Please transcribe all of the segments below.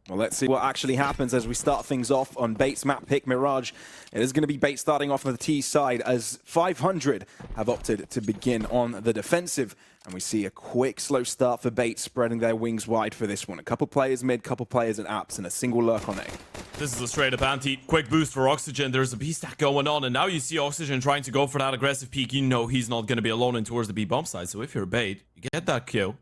Well, let's see what actually happens as we start things off on Bait's map pick Mirage. It is going to be Bait starting off on the T side as 500 have opted to begin on the defensive. And we see a quick, slow start for Bait, spreading their wings wide for this one. A couple players mid, couple players at apps, and a single lurk on A. This is a straight-up anti. Quick boost for Oxygen. There's a B stack going on, and now you see Oxygen trying to go for that aggressive peek. You know he's not going to be alone in towards the B bomb side. So if you're Bait, you get that kill.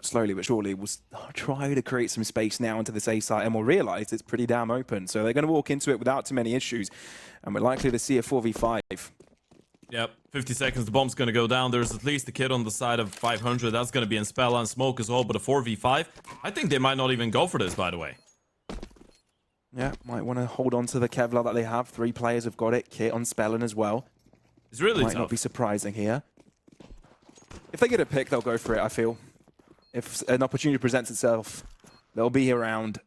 Slowly but surely, we'll try to create some space now into this A site, and we'll realize it's pretty damn open. So they're going to walk into it without too many issues, and we're likely to see a 4v5. Yep, 50 seconds, the bomb's going to go down. There's at least a kid on the side of 500. That's going to be in spell and smoke as well, but a 4v5. I think they might not even go for this, by the way. Yeah, might want to hold on to the Kevlar that they have. 3 players have got it. Kit on Spellin as well. It's really might tough. not be surprising here. If they get a pick, they'll go for it, I feel. If an opportunity presents itself, they'll be around.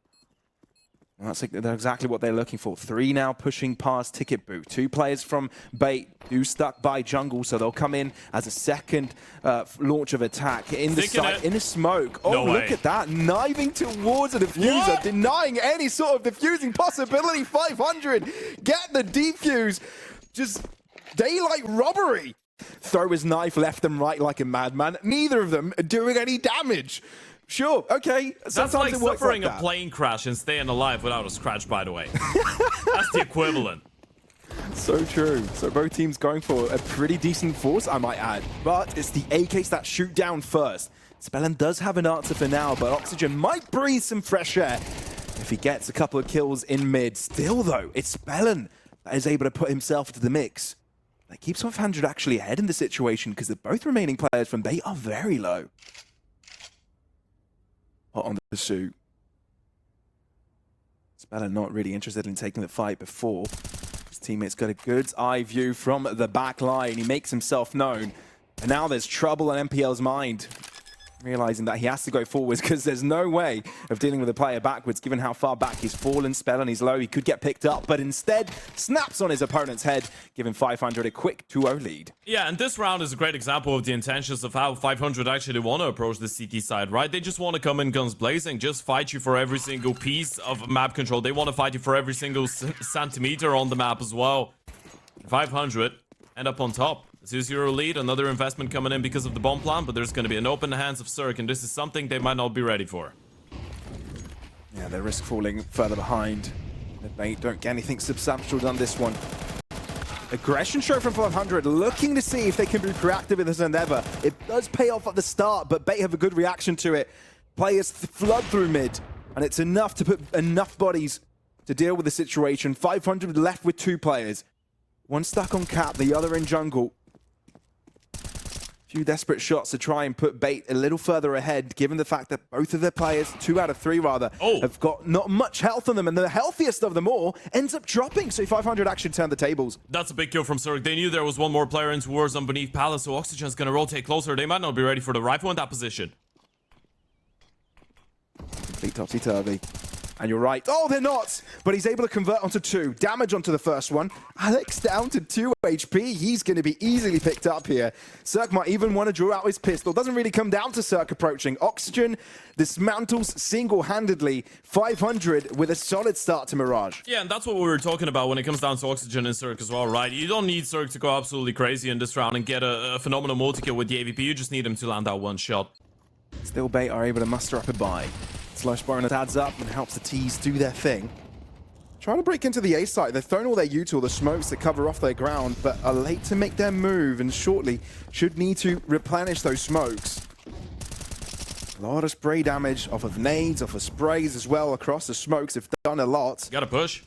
Well, that's exactly what they're looking for. 3 now pushing past Ticket Boot. 2 players from Bait who stuck by jungle, so they'll come in as a second launch of attack in the site, in the smoke. Oh, no look at that. Kniving towards a diffuser, denying any sort of diffusing possibility. 500, get the defuse. Just daylight robbery. Throw his knife left and right like a madman. Neither of them are doing any damage. Sure, okay. That's like suffering a plane crash and staying alive without a scratch, by the way. That's the equivalent. So true. So both teams going for a pretty decent force, I might add. But it's the AKs that shoot down first. Spellin does have an answer for now, but Oxygen might breathe some fresh air if he gets a couple of kills in mid. Still, though, it's Spellin that is able to put himself into the mix. That keeps 500 actually ahead in the situation because the both remaining players from Bait are very low. Hot on the pursuit. Spellin not really interested in taking the fight before. His teammate's got a good eye view from the back line. He makes himself known. And now there's trouble in MPL's mind. Realizing that he has to go forwards because there's no way of dealing with a player backwards given how far back he's fallen. Spellin, he's low, he could get picked up, but instead snaps on his opponent's head, giving 500 a quick 2-0 lead. Yeah, and this round is a great example of the intentions of how 500 actually want to approach the CT side, right? They just want to come in guns blazing, just fight you for every single piece of map control. They want to fight you for every single centimeter on the map as well. 500 end up on top. 2-0 lead, another investment coming in because of the bomb plan, but there's going to be an open hands of Cirque, and this is something they might not be ready for. Yeah, they risk falling further behind. The Bait don't get anything substantial done this one. Aggression show from 500, looking to see if they can be proactive in this endeavor. It does pay off at the start, but Bait have a good reaction to it. Players flood through mid, and it's enough to put enough bodies to deal with the situation. 500 left with 2 players. One stuck on cap, the other in jungle. Few desperate shots to try and put Bait a little further ahead, given the fact that both of their players, 2 out of 3 rather, have got not much health on them, and the healthiest of them all ends up dropping, so 500 actually turned the tables. That's a big kill from Cirque. They knew there was one more player in towards them beneath Palace, so Oxygen's going to rotate closer. They might not be ready for the rifle in that position. Complete topsy-turvy. And you're right. Oh, they're not! But he's able to convert onto 2. Damage onto the first one. Alex down to 2 HP. He's going to be easily picked up here. Cirque might even want to draw out his pistol. Doesn't really come down to Cirque approaching. Oxygen dismantles single-handedly 500 with a solid start to Mirage. Yeah, and that's what we were talking about when it comes down to Oxygen and Cirque as well, right? You don't need Cirque to go absolutely crazy in this round and get a phenomenal multi-kill with the AVP. You just need him to land that one shot. Still, Bait are able to muster up a buy. Slush bonus adds up and helps the T's do their thing. Trying to break into the A site. They've thrown all their util, the smokes to cover off their ground, but are late to make their move and shortly should need to replenish those smokes. A lot of spray damage off of nades, off of sprays as well across the smokes. Have done a lot. Gotta push.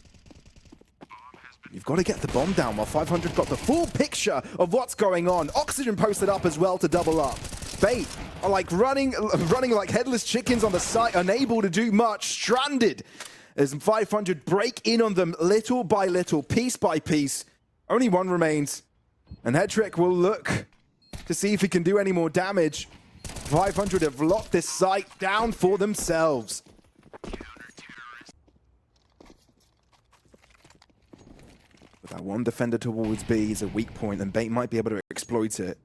You've got to get the bomb down while 500 got the full picture of what's going on. Oxygen posted up as well to double up. Bait are like running like headless chickens on the site, unable to do much, stranded as 500 break in on them little by little, piece by piece. Only 1 remains, and Headtrick will look to see if he can do any more damage. 500 have locked this site down for themselves. But that one defender towards B is a weak point, and Bait might be able to exploit it.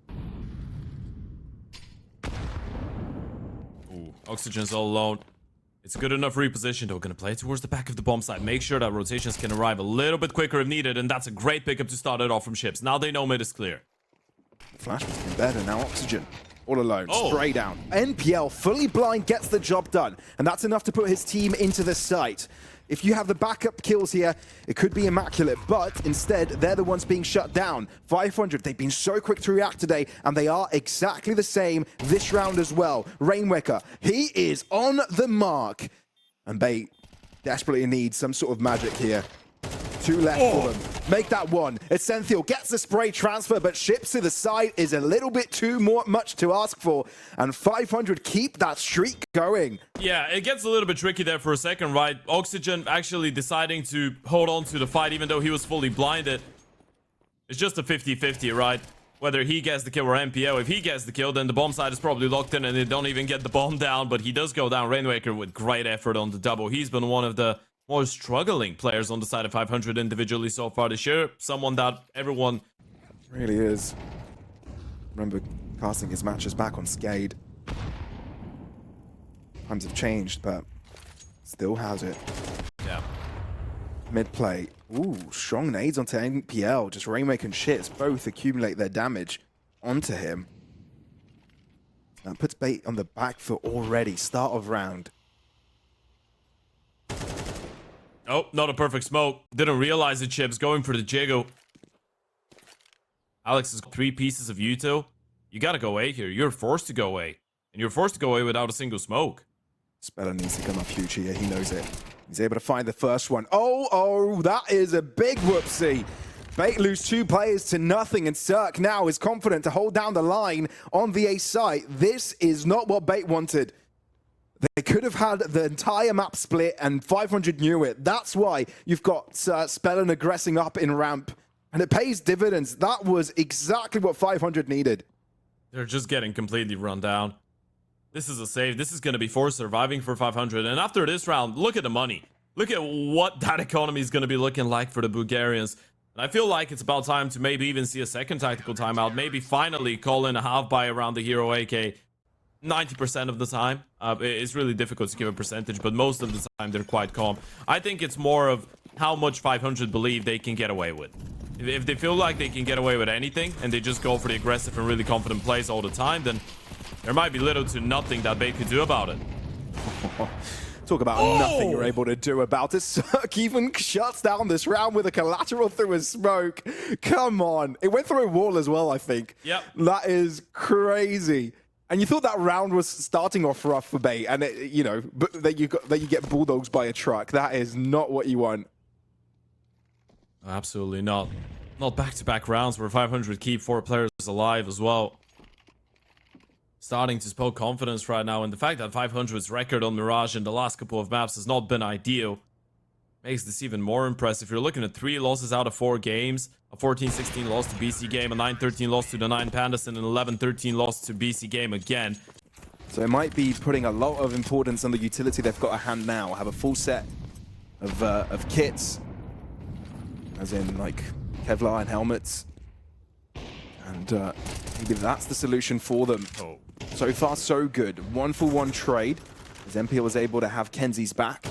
Oxygen's all alone. It's good enough reposition, though. Gonna play it towards the back of the bomb site. Make sure that rotations can arrive a little bit quicker if needed, and that's a great pickup to start it off from Ships. Now they know mid is clear. Flash was getting better. Now Oxygen all alone. Oh. Spray down. NPL fully blind gets the job done, and that's enough to put his team into the site. If you have the backup kills here, it could be immaculate, but instead, they're the ones being shut down. 500, they've been so quick to react today, and they are exactly the same this round as well. Rainwaker, he is on the mark. And Bait desperately needs some sort of magic here. 2 left for them. Make that one. Essential gets the spray transfer, but Ships to the side is a little bit too much to ask for. And 500 keep that streak going. Yeah, it gets a little bit tricky there for a second, right? Oxygen actually deciding to hold on to the fight even though he was fully blinded. It's just a 50-50, right? Whether he gets the kill or MPO. If he gets the kill, then the bomb side is probably locked in and they don't even get the bomb down. But he does go down. Rainwaker with great effort on the double. He's been one of the more struggling players on the side of 500 individually so far this year. Someone that everyone Really is. Remember casting his matches back on Skade. Times have changed, but still has it. Yeah. Mid play. Ooh, strong nades onto NPL. Just Rainmaker and Shits both accumulate their damage onto him. That puts Bait on the back foot already. Start of round. Oh, not a perfect smoke. Didn't realize it, Chips. Going for the jiggle. Alex has got 3 pieces of Util. You gotta go A here. You're forced to go A. And you're forced to go A without a single smoke. Speller needs to come up huge here. He knows it. He's able to find the first one. Oh, that is a big whoopsie. Bait lose 2 players to nothing, and Cirque now is confident to hold down the line on the A site. This is not what Bait wanted. They could have had the entire map split, and 500 knew it. That's why you've got Spellin aggressing up in ramp, and it pays dividends. That was exactly what 500 needed. They're just getting completely run down. This is a save. This is going to be forced surviving for 500. And after this round, look at the money. Look at what that economy is going to be looking like for the Bulgarians. And I feel like it's about time to maybe even see a second tactical timeout. Maybe finally call in a half buy around the hero AK. 90% of the time. It's really difficult to give a percentage, but most of the time they're quite calm. I think it's more of how much 500 believe they can get away with. If they feel like they can get away with anything and they just go for the aggressive and really confident plays all the time, then there might be little to nothing that Bait could do about it. Talk about nothing you're able to do about it. Cirque even shuts down this round with a collateral through a smoke. Come on. It went through a wall as well, I think. Yep. That is crazy. And you thought that round was starting off rough for Bait, and it, you know, but that you get bulldogs by a truck. That is not what you want. Absolutely not. Not back-to-back rounds where 500 keep 4 players alive as well. Starting to spoke confidence right now, and the fact that 500's record on Mirage in the last couple of maps has not been ideal makes this even more impressive. You're looking at 3 losses out of 4 games, a 14-16 loss to BC game, a 9-13 loss to the 9 Pandas, and an 11-13 loss to BC game again. So it might be putting a lot of importance on the utility they've got at hand now. Have a full set of kits, as in like Kevlar and helmets, and maybe that's the solution for them. Oh. So far, so good. 1-for-1 trade, as MP was able to have Kenzie's back.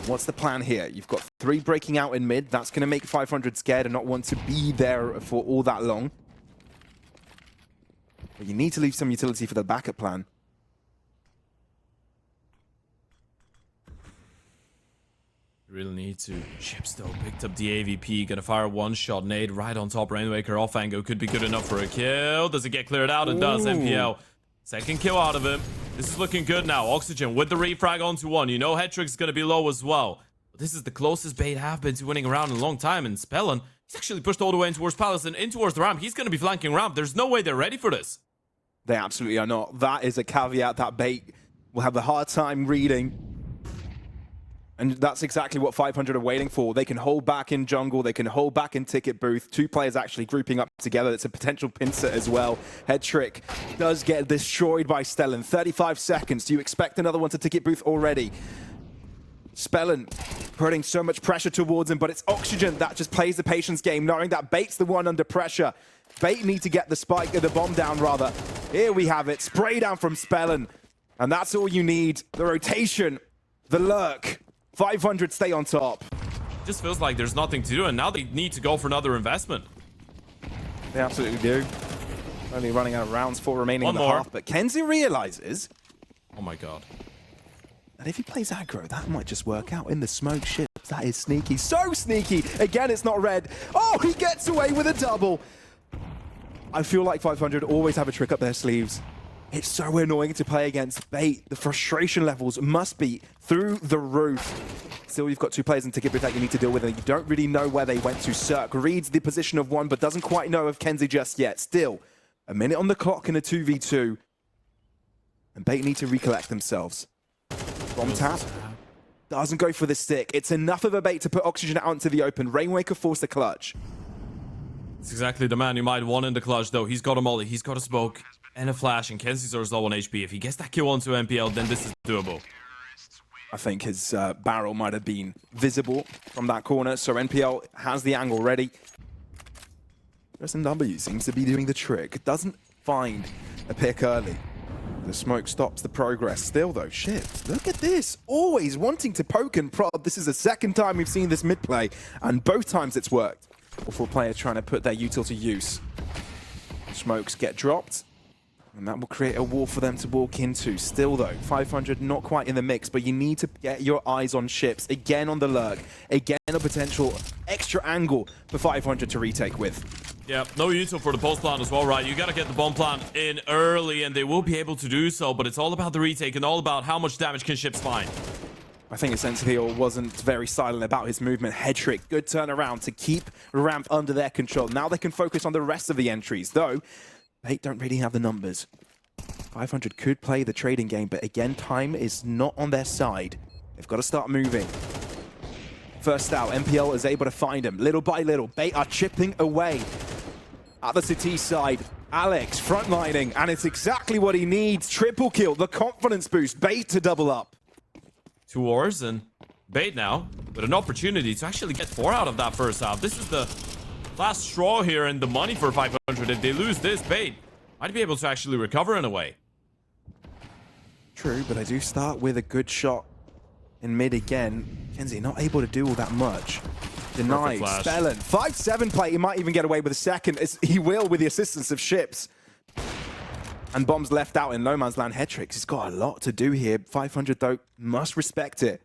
What's the plan here? You've got 3 breaking out in mid. That's going to make 500 scared and not want to be there for all that long. But you need to leave some utility for the backup plan. You really need to. Chips though picked up the AVP. Gonna fire 1-shot nade right on top. Rainwaker off angle could be good enough for a kill. Does it get cleared out? It does. MPL. Second kill out of him. This is looking good now. Oxygen with the refrag onto 1. You know Hetrick's going to be low as well. But this is the closest Bait have been to winning a round in a long time. And Spellin, he's actually pushed all the way in towards Palace and in towards the ramp. He's going to be flanking ramp. There's no way they're ready for this. They absolutely are not. That is a caveat that Bait will have a hard time reading. And that's exactly what 500 are waiting for. They can hold back in jungle. They can hold back in ticket booth. 2 players actually grouping up together. It's a potential pincer as well. Head trick does get destroyed by Stellan. 35 seconds. Do you expect another one to ticket booth already? Spellin putting so much pressure towards him, but it's Oxygen that just plays the patience game, knowing that Bait's the one under pressure. Bait need to get the spike, the bomb down rather. Here we have it. Spray down from Spellin. And that's all you need. The rotation, the lurk. 500 stay on top. Just feels like there's nothing to do, and now they need to go for another investment. They absolutely do. Only running out of rounds, 4 remaining in the half. But Kenzie realizes... Oh my god. And if he plays aggro, that might just work out in the smoke. Shit, that is sneaky. So sneaky! Again, it's not red. Oh, he gets away with a double. I feel like 500 always have a trick up their sleeves. It's so annoying to play against Bait. The frustration levels must be through the roof. Still, you've got 2 players in ticket booth that you need to deal with, and you don't really know where they went to. Cirque reads the position of 1, but doesn't quite know of Kenzie just yet. Still, a minute on the clock in a 2v2. And Bait need to recollect themselves. Bomb tap. Doesn't go for the stick. It's enough of a Bait to put Oxygen out into the open. Rainwaker forced the clutch. It's exactly the man you might want in the clutch, though. He's got a molly, he's got a smoke, and a flash, and Kenzie's is low on HP. If he gets that kill onto MPL, then this is doable. I think his barrel might have been visible from that corner, so NPL has the angle ready. SMW seems to be doing the trick. Doesn't find a pick early. The smoke stops the progress. Still, though, shit, look at this. Always wanting to poke and prod. This is the second time we've seen this mid-play, and both times it's worked. All 4 players trying to put their util to use. Smokes get dropped, and that will create a wall for them to walk into. Still, though, 500 not quite in the mix, but you need to get your eyes on ships. Again on the lurk. Again, a potential extra angle for 500 to retake with. Yeah, no util for the post plant as well, right? You gotta get the bomb plant in early, and they will be able to do so, but it's all about the retake and all about how much damage can ships find. I think Essential wasn't very silent about his movement. Head trick, good turnaround to keep ramp under their control. Now they can focus on the rest of the entries, though they don't really have the numbers. 500 could play the trading game, but again, time is not on their side. They've got to start moving. First out, MPL is able to find him. Little by little, Bait are chipping away. At the CT side, Alex frontlining, and it's exactly what he needs. Triple kill, the confidence boost, Bait to double up. 2 wars, and Bait now with an opportunity to actually get 4 out of that first half. This is the last straw here and the money for 500. If they lose this, Bait might be able to actually recover in a way. True, but I do start with a good shot in mid again. Kenzie not able to do all that much. Denied. Spellen. 5-7 play. He might even get away with a second. He will with the assistance of ships. And bombs left out in no man's land. Head tricks. He's got a lot to do here. 500 though, must respect it.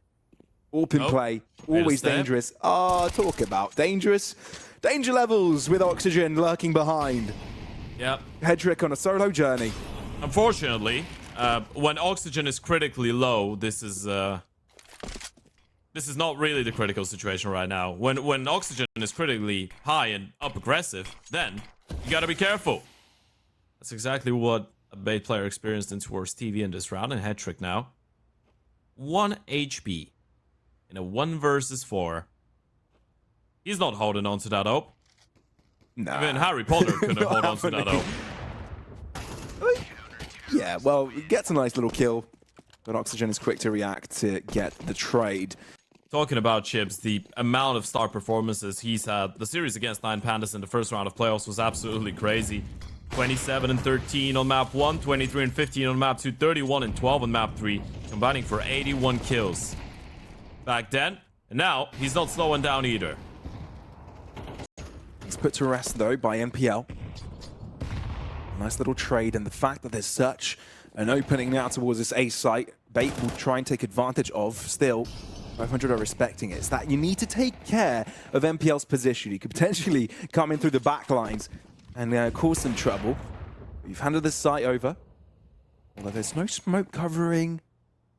Open play. Always dangerous. Talk about dangerous. Danger levels with Oxygen lurking behind. Yep. Head trick on a solo journey. Unfortunately, when Oxygen is critically low, this is not really the critical situation right now. When Oxygen is critically high and up aggressive, then you gotta be careful. That's exactly what a Bait player experienced in towards TV in this round, and Head trick now. 1 HP in a 1 versus 4. He's not holding on to that hope. Nah. Even Harry Potter couldn't hold on to that hope. Yeah, well, he gets a nice little kill, but Oxygen is quick to react to get the trade. Talking about Chips, the amount of star performances he's had. The series against 9 Pandas in the first round of playoffs was absolutely crazy. 27 and 13 on map 1, 23 and 15 on map 2, 31 and 12 on map 3, combining for 81 kills. Back then, and now he's not slowing down either. He's put to rest though by MPL. Nice little trade, and the fact that there's such an opening now towards this A site, Bait will try and take advantage of. Still, 500 are respecting it. It's that you need to take care of MPL's position. You could potentially come in through the back lines and cause some trouble. You've handed the site over. Although there's no smoke covering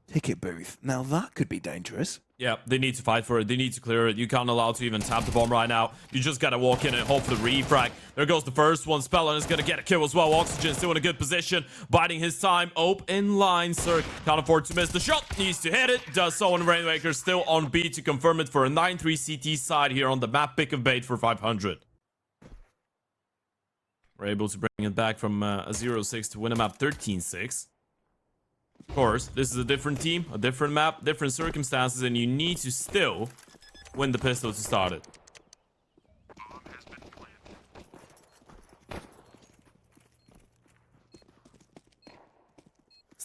ticket booth. Now that could be dangerous. Yeah, they need to fight for it. They need to clear it. You can't allow to even tap the bomb right now. You just gotta walk in and hope for the refrag. There goes the first one. Spellin is gonna get a kill as well. Oxygen still in a good position. Biding his time. Open line, sir. Can't afford to miss the shot. Needs to hit it. Does so, and Rainmaker still on B to confirm it for a 9-3 CT side here on the map pick of Bait for 500. We're able to bring it back from a 0-6 to win a map 13-6. Of course, this is a different team, a different map, different circumstances, and you need to still win the pistol to start it.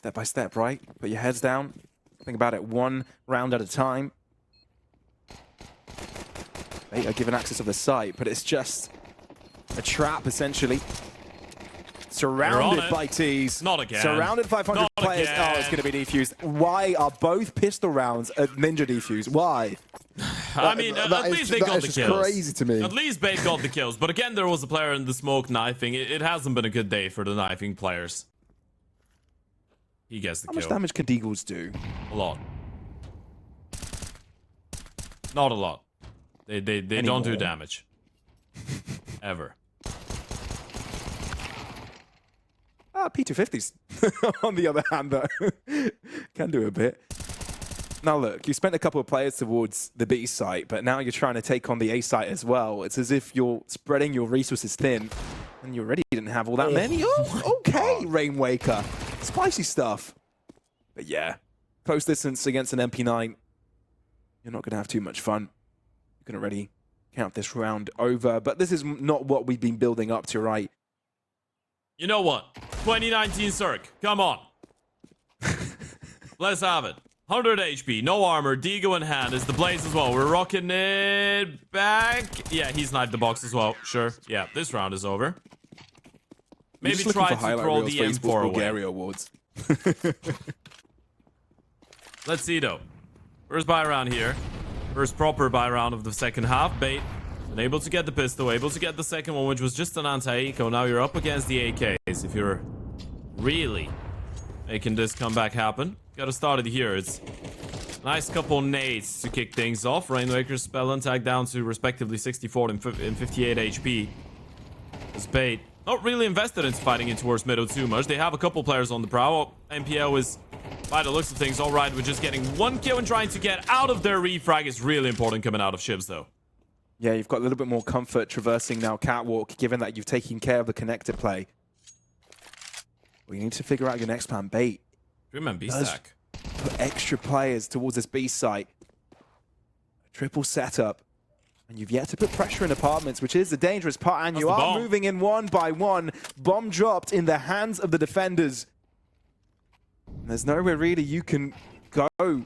Step by step, right? Put your heads down. Think about it one round at a time. They are given access of the site, but it's just a trap, essentially. Surrounded by T's. Not again. Surrounded 500 Not players. again. Oh, it's going to be defused. Why are both pistol rounds at Ninja defused? Why? I mean, at least they got the kills. Crazy to me. At least Bait got the kills. But again, there was a player in the smoke knifing. It hasn't been a good day for the knifing players. He gets the kill. How much damage can Deagles do? A lot. Not a lot. They don't do damage. Ever. P250s, on the other hand, though, can do a bit. Now, look, you spent a couple of players towards the B site, but now you're trying to take on the A site as well. It's as if you're spreading your resources thin, and you already didn't have all that many. Oh, okay, Rainwaker. Spicy stuff. But yeah, close distance against an MP9, you're not going to have too much fun. You can already count this round over, but this is not what we've been building up to, right? You know what? 2019 Cirque. Come on. Let's have it. 100 HP, no armor, Digo in hand. Is the Blaze as well. We're rocking it back. Yeah, he sniped the box as well. Sure. Yeah, this round is over. Maybe try to throw the M4 away. Awards. Let's see though. First buy round here. First proper buy round of the second half. Bait. And able to get the pistol, able to get the second one, which was just an anti-eco. Now you're up against the AKs. If you're really making this comeback happen, gotta start it here. It's a nice couple nades to kick things off. Rainwaker's spell and tag down to respectively 64 and 58 HP. As Bait not really invested into fighting in towards middle too much. They have a couple players on the prow. MPL is, by the looks of things, alright with just getting one kill and trying to get out of their refrag. Is really important coming out of shivs though. Yeah, you've got a little bit more comfort traversing now Catwalk, given that you've taken care of the connector play. Well, you need to figure out your next plan. Bait. Remember B-stack. Put extra players towards this B site. A triple setup. And you've yet to put pressure in apartments, which is the dangerous part. And you are moving in one by one. Bomb dropped in the hands of the defenders. And there's nowhere really you can go.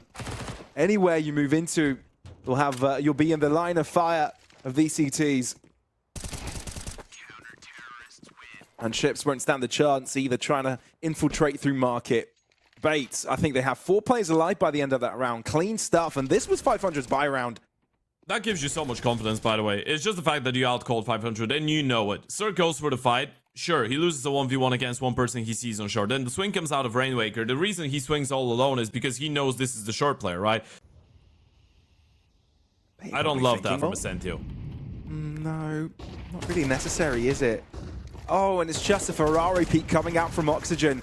Anywhere you move into, you'll be in the line of fire of VCTs. And ships won't stand the chance either, trying to infiltrate through market. Bates, I think they have 4 players alive by the end of that round. Clean stuff, and this was 500's buy round. That gives you so much confidence, by the way. It's just the fact that you outcalled 500 and you know it. Sir goes for the fight. Sure, he loses a 1v1 against one person he sees on short. Then the swing comes out of Rainwaker. The reason he swings all alone is because he knows this is the short player, right? I don't love that from Ascentio. No, not really necessary, is it? Oh, and it's just a Ferrari peak coming out from Oxygen.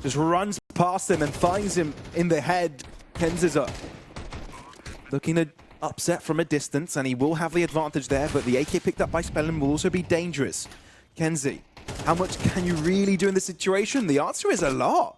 Just runs past him and finds him in the head. Kenziza looking to upset from a distance, and he will have the advantage there, but the AK picked up by Spellin will also be dangerous. Kenzie, how much can you really do in this situation? The answer is a lot.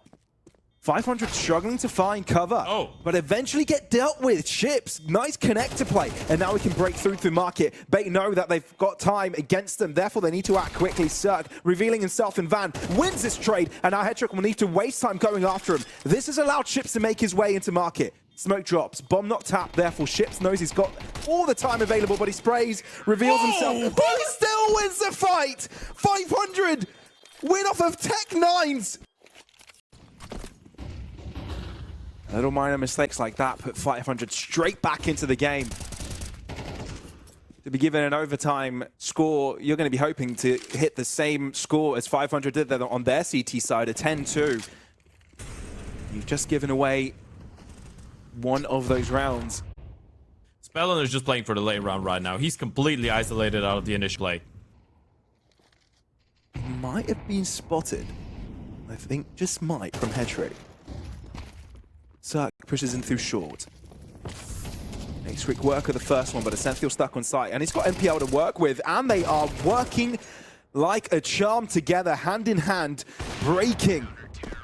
500 struggling to find cover, but eventually get dealt with. Ships, nice connector play, and now we can break through to market. Bait know that they've got time against them, therefore they need to act quickly. Cirque, revealing himself in van, wins this trade, and now Headtrick will need to waste time going after him. This has allowed Ships to make his way into market. Smoke drops, bomb not tapped, therefore Ships knows he's got all the time available, but he sprays, reveals himself, but he still wins the fight! 500 win off of Tech 9s! Little minor mistakes like that put 500 straight back into the game. To be given an overtime score, you're going to be hoping to hit the same score as 500 did on their CT side, a 10-2. You've just given away one of those rounds. Spellin is just playing for the late round right now. He's completely isolated out of the initial play. Might have been spotted. I think just might from Headtrick. Cirque pushes in through short. Makes quick work of the first one, but Ascentio stuck on site. And he's got MPL to work with, and they are working like a charm together, hand in hand, breaking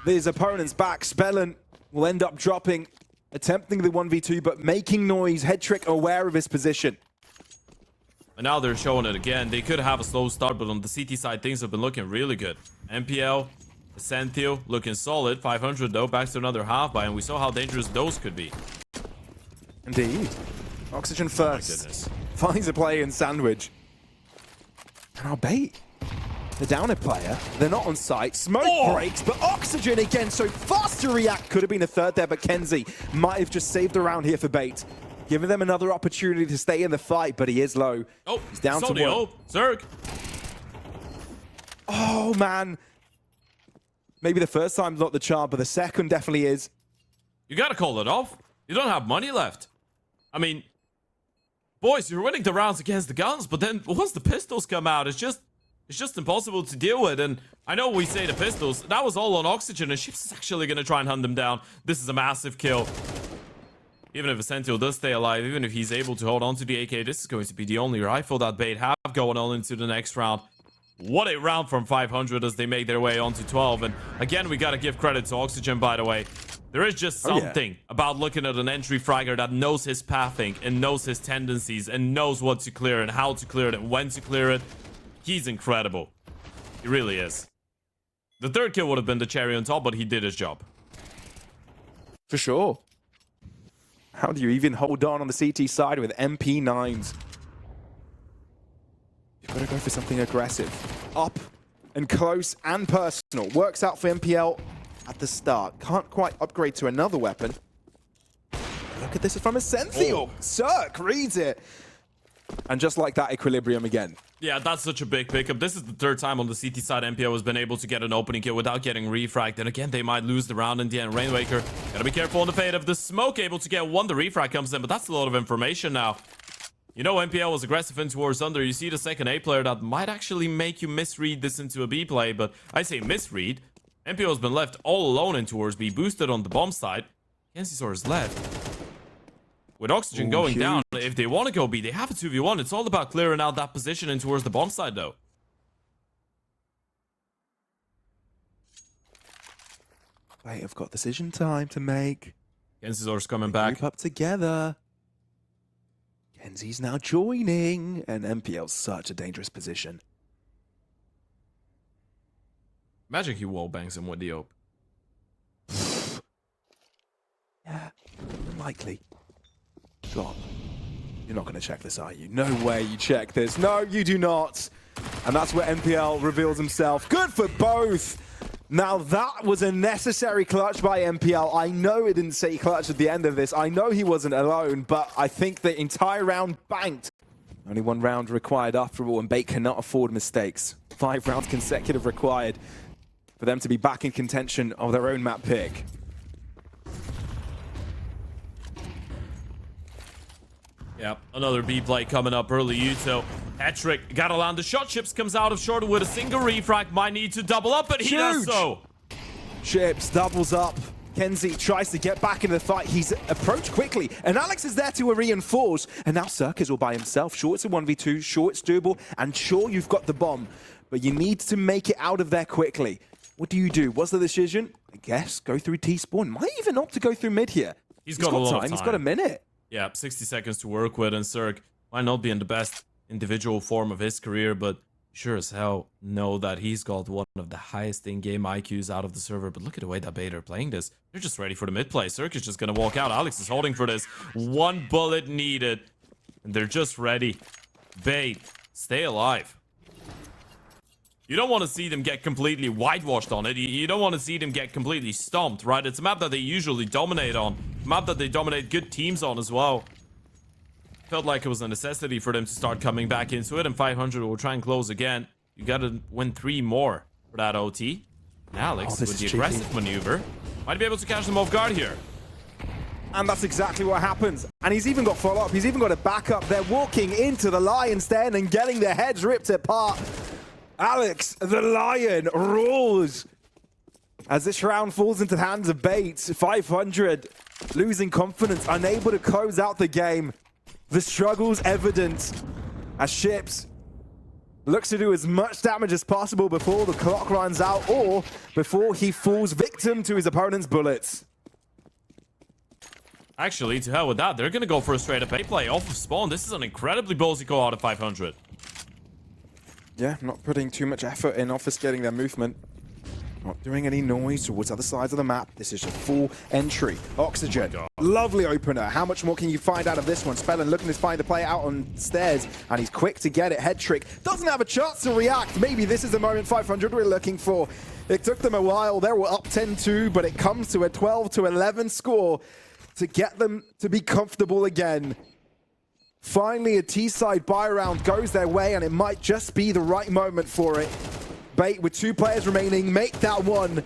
his opponent's back. Spellin will end up dropping, attempting the 1v2, but making noise. Headtrick aware of his position. And now they're showing it again. They could have a slow start, but on the CT side, things have been looking really good. MPL Senthio looking solid. 500 though, back to another half buy, and we saw how dangerous those could be. Indeed. Oxygen first. Oh my goodness. Finds a play in Sandwich. And our bait. The downer player, they're not on site. Smoke breaks, but Oxygen again, so fast to react. Could have been a third there, but Kenzie might have just saved a round here for bait. Giving them another opportunity to stay in the fight, but he is low. Oh, he's down to Sodio. one. Zerg. Oh, man. Maybe the first time's not the charm, but the second definitely is. You gotta call it off. You don't have money left. I mean, boys, you're winning the rounds against the guns, but then once the pistols come out, it's just impossible to deal with. And I know we say the pistols, that was all on Oxygen, and Ships is actually gonna try and hunt them down. This is a massive kill. Even if Essential does stay alive, even if he's able to hold on to the AK, this is going to be the only rifle that Bait have going on into the next round. What a round from 500 as they make their way onto 12. And again, we gotta give credit to Oxygen, by the way. There is just something about looking at an entry fragger that knows his pathing and knows his tendencies and knows what to clear and how to clear it and when to clear it. He's incredible. He really is. The third kill would have been the cherry on top, but he did his job. For sure. How do you even hold on the CT side with MP9s? You've got to go for something aggressive. Up and close and personal. Works out for MPL at the start. Can't quite upgrade to another weapon. Look at this from Essential. Cirque reads it. And just like that, Equilibrium again. Yeah, that's such a big pickup. This is the third time on the CT side MPO has been able to get an opening kill without getting refragged. And again, they might lose the round in the end. Rainwaker, gotta be careful on the fade of the smoke. Able to get one, the refrag comes in, but that's a lot of information now. You know, MPL was aggressive in towards under. You see the second A player that might actually make you misread this into a B play, but I say misread. MPO has been left all alone in towards B, boosted on the bomb side. Kenzie is left. With Oxygen going down, if they want to go B, they have a 2v1. It's all about clearing out that position in towards the bomb side, though. Wait, I've got decision time to make. Kenzie's coming back. Group up together. Kenzie's now joining, and MPL's such a dangerous position. Imagine he wallbangs him with the op. Yeah, unlikely. God, you're not going to check this, are you? No way you check this. No, you do not. And that's where MPL reveals himself. Good for both. Now that was a necessary clutch by MPL. I know it didn't say clutch at the end of this. I know he wasn't alone, but I think the entire round banked. Only one round required after all, and Bait cannot afford mistakes. 5 rounds consecutive required for them to be back in contention of their own map pick. Yep, another B play coming up early. Yuto, hat-trick, gotta land the shot. Ships comes out of short with a single refrag. Might need to double up, but he does so. Ships doubles up. Kenzie tries to get back into the fight. He's approached quickly, and Alex is there to reinforce. And now Cirque is all by himself. Sure, it's a 1v2. Sure, it's doable. And sure, you've got the bomb. But you need to make it out of there quickly. What do you do? What's the decision? I guess go through T-spawn. Might even opt to go through mid here. He's got a lot of time. He's got a minute. Yeah, 60 seconds to work with, and Cirque might not be in the best individual form of his career, but sure as hell know that he's got one of the highest in-game IQs out of the server. But look at the way that Bait are playing this. They're just ready for the mid play. Cirque is just gonna walk out. Alex is holding for this. 1 bullet needed, and they're just ready. Bait, stay alive. You don't want to see them get completely whitewashed on it. You don't want to see them get completely stomped, right? It's a map that they usually dominate on. A map that they dominate good teams on as well. Felt like it was a necessity for them to start coming back into it, and 500 will try and close again. You gotta win 3 more for that OT. And Alex, with the aggressive maneuver, might be able to catch them off guard here. And that's exactly what happens. And he's even got follow-up. He's even got a backup. They're walking into the Lion's Den and getting their heads ripped apart. Alex, the Lion, roars as this round falls into the hands of Bates. 500 losing confidence, unable to close out the game. The struggle's evident as Ships looks to do as much damage as possible before the clock runs out or before he falls victim to his opponent's bullets. Actually, to hell with that. They're gonna go for a straight-up A play off of spawn. This is an incredibly ballsy call out of 500. Yeah, not putting too much effort in obfuscating their movement. Not doing any noise towards other sides of the map. This is a full entry. Oxygen. Lovely opener. How much more can you find out of this one? Spellin looking to find a play out on stairs, and he's quick to get it. Head trick. Doesn't have a chance to react. Maybe this is the moment 500 we're looking for. It took them a while. They were up 10-2, but it comes to a 12-11 score to get them to be comfortable again. Finally, a T-side buy round goes their way, and it might just be the right moment for it. Bait, with 2 players remaining, make that one.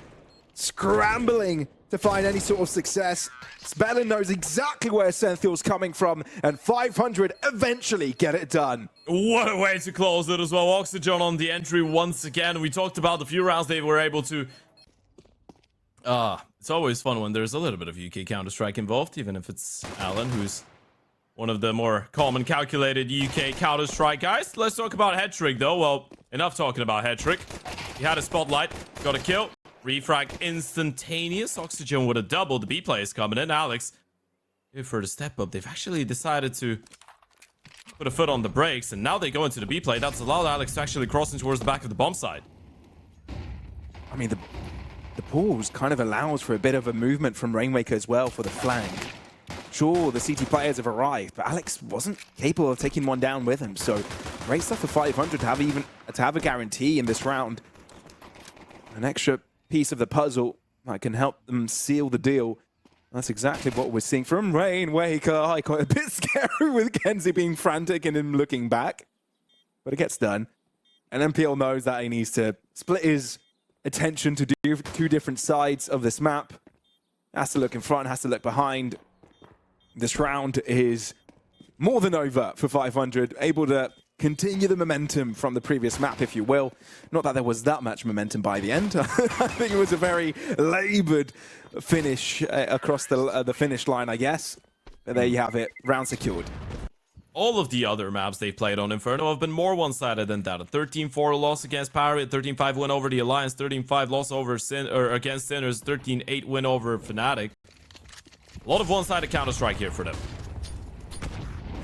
Scrambling to find any sort of success. Spellin knows exactly where Senthiel's coming from, and 500 eventually get it done. What a way to close it as well. Oxygen on the entry once again. We talked about the few rounds they were able to... it's always fun when there's a little bit of UK Counter-Strike involved, even if it's Alan, who's one of the more calm and calculated UK Counter-Strike guys. Let's talk about Head Trick, though. Well, enough talking about Head Trick. He had a spotlight, got a kill. Refrag instantaneous. Oxygen with a double. The B players coming in. Alex, here for the step up. They've actually decided to put a foot on the brakes, and now they go into the B play. That's allowed Alex to actually cross in towards the back of the bomb side. I mean, the pause kind of allows for a bit of a movement from Rainmaker as well for the flank. Sure, the CT players have arrived, but Alex wasn't capable of taking one down with him. So great stuff for 500 to have a guarantee in this round. An extra piece of the puzzle that can help them seal the deal. That's exactly what we're seeing from Rainmaker. I got a bit scary with Kenzie being frantic and him looking back, but it gets done. And MPL knows that he needs to split his attention to do 2 different sides of this map. Has to look in front, has to look behind. This round is more than over for 500, able to continue the momentum from the previous map, if you will. Not that there was that much momentum by the end. I think it was a very labored finish across the finish line, I guess. But there you have it, round secured. All of the other maps they've played on Inferno have been more one-sided than that. A 13-4 loss against Parry, a 13-5 win over the Alliance, 13-5 loss over against Sinners, 13-8 win over Fnatic. A lot of one-sided Counter-Strike here for them.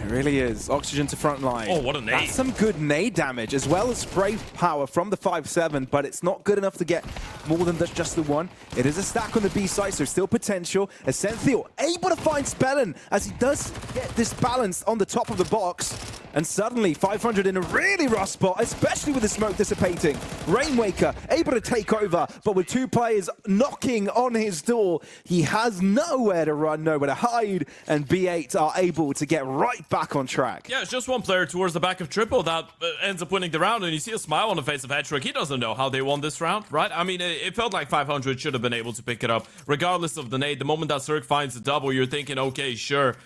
It really is. Oxygen to front line. Oh, what a nade. That's some good nade damage, as well as spray power from the 5-7, but it's not good enough to get more than just the one. It is a stack on the B side, so still potential. Essential able to find Spellin as he does get this balance on the top of the box. And suddenly, 500 in a really rough spot, especially with the smoke dissipating. Rainmaker able to take over, but with 2 players knocking on his door, he has nowhere to run, nowhere to hide, and B8 are able to get right back on track. Yeah, it's just one player towards the back of Triple that ends up winning the round, and you see a smile on the face of Head Trick. He doesn't know how they won this round, right? I mean, it felt like 500 should have been able to pick it up, regardless of the nade. The moment that Cirque finds the double, you're thinking, okay, sure.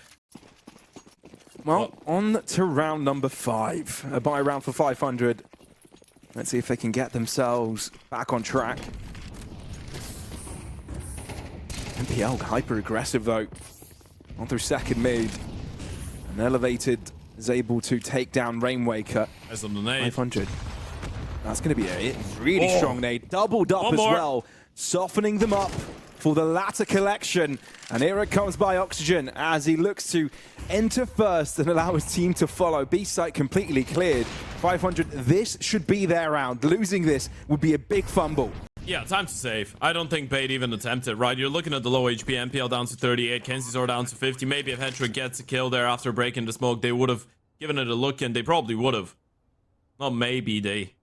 Well, on to round number 5. A buy round for 500. Let's see if they can get themselves back on track. MPL hyper aggressive though. On through second mid. And Elevated is able to take down Rainmaker. As on the nade. 500. That's going to be a really strong nade. Doubled up as well. Softening them up for the latter collection. And here it comes by Oxygen as he looks to enter first and allow his team to follow. B site completely cleared. 500, this should be their round. Losing this would be a big fumble. Yeah, time to save. I don't think Bait even attempted, right? You're looking at the low HP, MPL down to 38, Kenzie's down to 50. Maybe if Head Trick gets a kill there after breaking the smoke, they would have given it a look, and they probably would have. Not maybe, they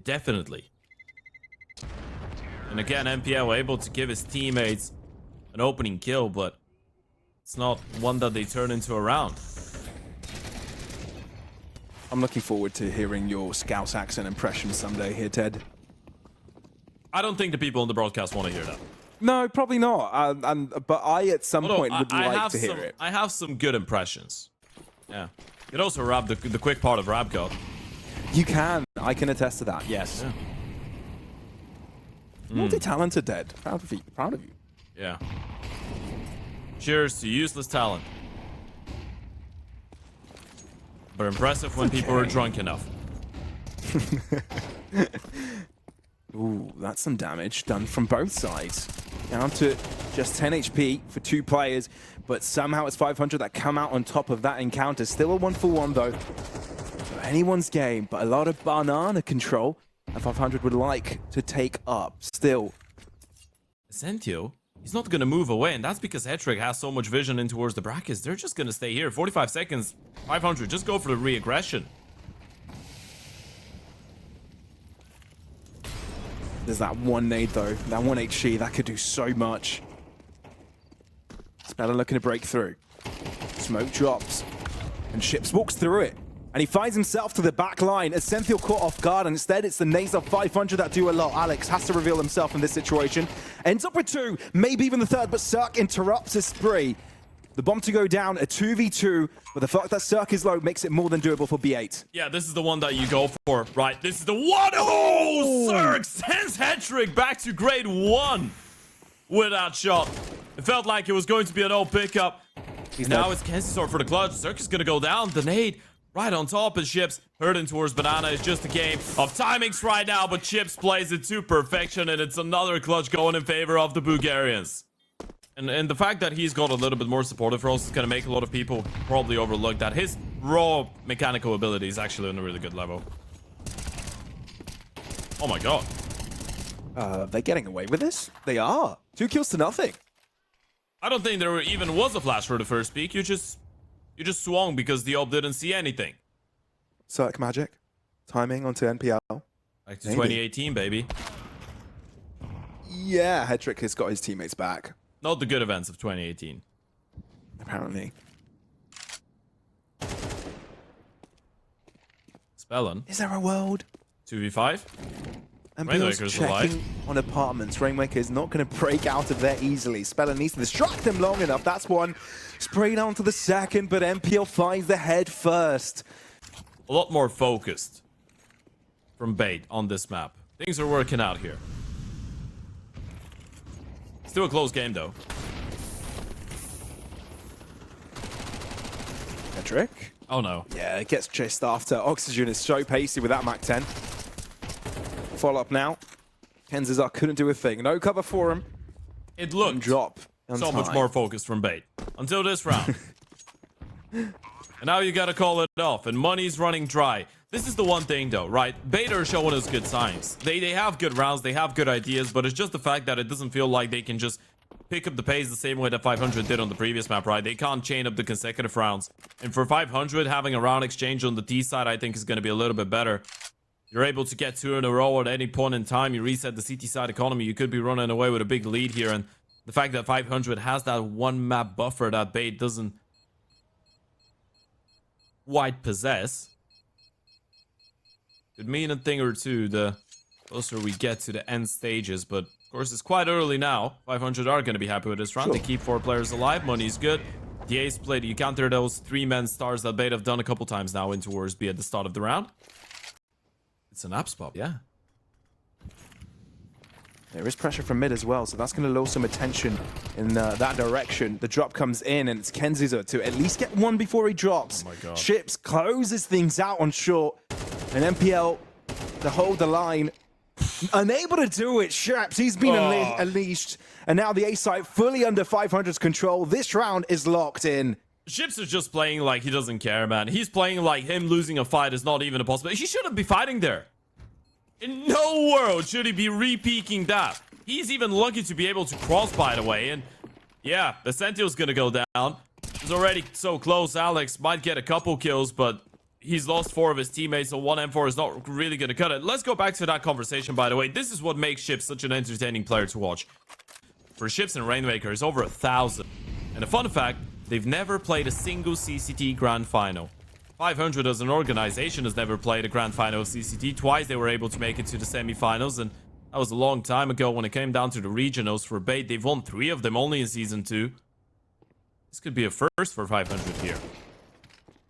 definitely. And again, MPL able to give his teammates an opening kill, but it's not one that they turn into a round. I'm looking forward to hearing your Scouse accent impression someday here, Ted. I don't think the people on the broadcast want to hear that. No, probably not. But I, at some point, would like to hear it. I have some good impressions. Yeah. You can also rap the quick part of Rap God. You can. I can attest to that, yes. Yeah. Multi-talented, Ted. Proud of you. Proud of you. Yeah. Cheers to useless talent. But impressive when people are drunk enough. Ooh, that's some damage done from both sides. Down to just 10 HP for 2 players, but somehow it's 500 that come out on top of that encounter. Still a 1-for-1 though. So anyone's game, but a lot of banana control And 500 would like to take up still. Essentio, he's not going to move away, and that's because Hetrick has so much vision in towards the brackets. They're just going to stay here. 45 seconds, 500, just go for the re-aggression. There's that one nade though, that one HG, that could do so much. Speller looking to break through. Smoke drops, and Ships walks through it. And he finds himself to the back line. Essential caught off guard, and instead it's the nades of 500 that do a lot. Alex has to reveal himself in this situation. Ends up with 2, maybe even the 3rd, but Cirque interrupts his spree. The bomb to go down, a 2v2, but the fact that Cirque is low makes it more than doable for B8. Yeah, this is the one that you go for, right? This is the one. Oh, Cirque sends Hetrick back to grade 1 with that shot. It felt like it was going to be an old pickup. Now it's Kensor for the clutch. Cirque is going to go down. The nade right on top of Chips. Hurting towards Banana. It's just a game of timings right now, but Chips plays it to perfection, and it's another clutch going in favor of the Bulgarians. And the fact that he's got a little bit more supportive roles is going to make a lot of people probably overlook that. His raw mechanical ability is actually on a really good level. Oh my god. They're getting away with this? They are. 2 kills to nothing. I don't think there even was a flash for the first peak. You just swung because the op didn't see anything. Cirque magic. Timing onto NPL. Back to 2018, baby. Yeah, Hetrick has got his teammates back. Not the good events of 2018. Apparently. Spellin. Is there a world? 2v5. NPL's checking on apartments. Rainmaker is not going to break out of there easily. Speller needs to distract him long enough. That's one. Spray down to the second, but NPL finds the head first. A lot more focused from Bait on this map. Things are working out here. Still a close game, though. Hetrick? Oh, no. Yeah, it gets chased after. Oxygen is so pacey with that Mac 10. Follow up now. Kenzazar couldn't do a thing. No cover for him. It looked drop so much more focused from Bait. Until this round. And now you gotta call it off, and money's running dry. This is the one thing though, right? Bait are showing us good signs. They have good rounds, they have good ideas, but it's just the fact that it doesn't feel like they can just pick up the pace the same way that 500 did on the previous map, right? They can't chain up the consecutive rounds. And for 500, having a round exchange on the D side, I think is going to be a little bit better. You're able to get 2 in a row at any point in time. You reset the CT side economy. You could be running away with a big lead here. And the fact that 500 has that one map buffer that Bait doesn't quite possess could mean a thing or two the closer we get to the end stages. But of course, it's quite early now. 500 are going to be happy with this round. Sure. They keep 4 players alive. Money's good. The ace split, you counter those 3-man stars that Bait have done a couple times now into Wars B at the start of the round. It's an apps pop, yeah. There is pressure from mid as well, so that's going to lull some attention in that direction. The drop comes in, and it's Kenziza to at least get 1 before he drops. Oh my god. Ships closes things out on short, and MPL to hold the line. Unable to do it, Ships, he's been unleashed, and now the A site fully under 500's control. This round is locked in. Ships is just playing like he doesn't care, man. He's playing like him losing a fight is not even a possibility. He shouldn't be fighting there. In no world should he be re-peaking that. He's even lucky to be able to cross, by the way. And yeah, Essentio's gonna go down. He's already so close. Alex might get a couple kills, but he's lost 4 of his teammates, so 1 M4 is not really gonna cut it. Let's go back to that conversation, by the way. This is what makes Ships such an entertaining player to watch. For Ships and Rainmaker, it's over 1,000. And a fun fact, they've never played a single CCT Grand Final. 500 as an organization has never played a Grand Final of CCT. Twice they were able to make it to the semifinals, and that was a long time ago when it came down to the regionals for Bait. They've won 3 of them only in Season 2. This could be a first for 500 here.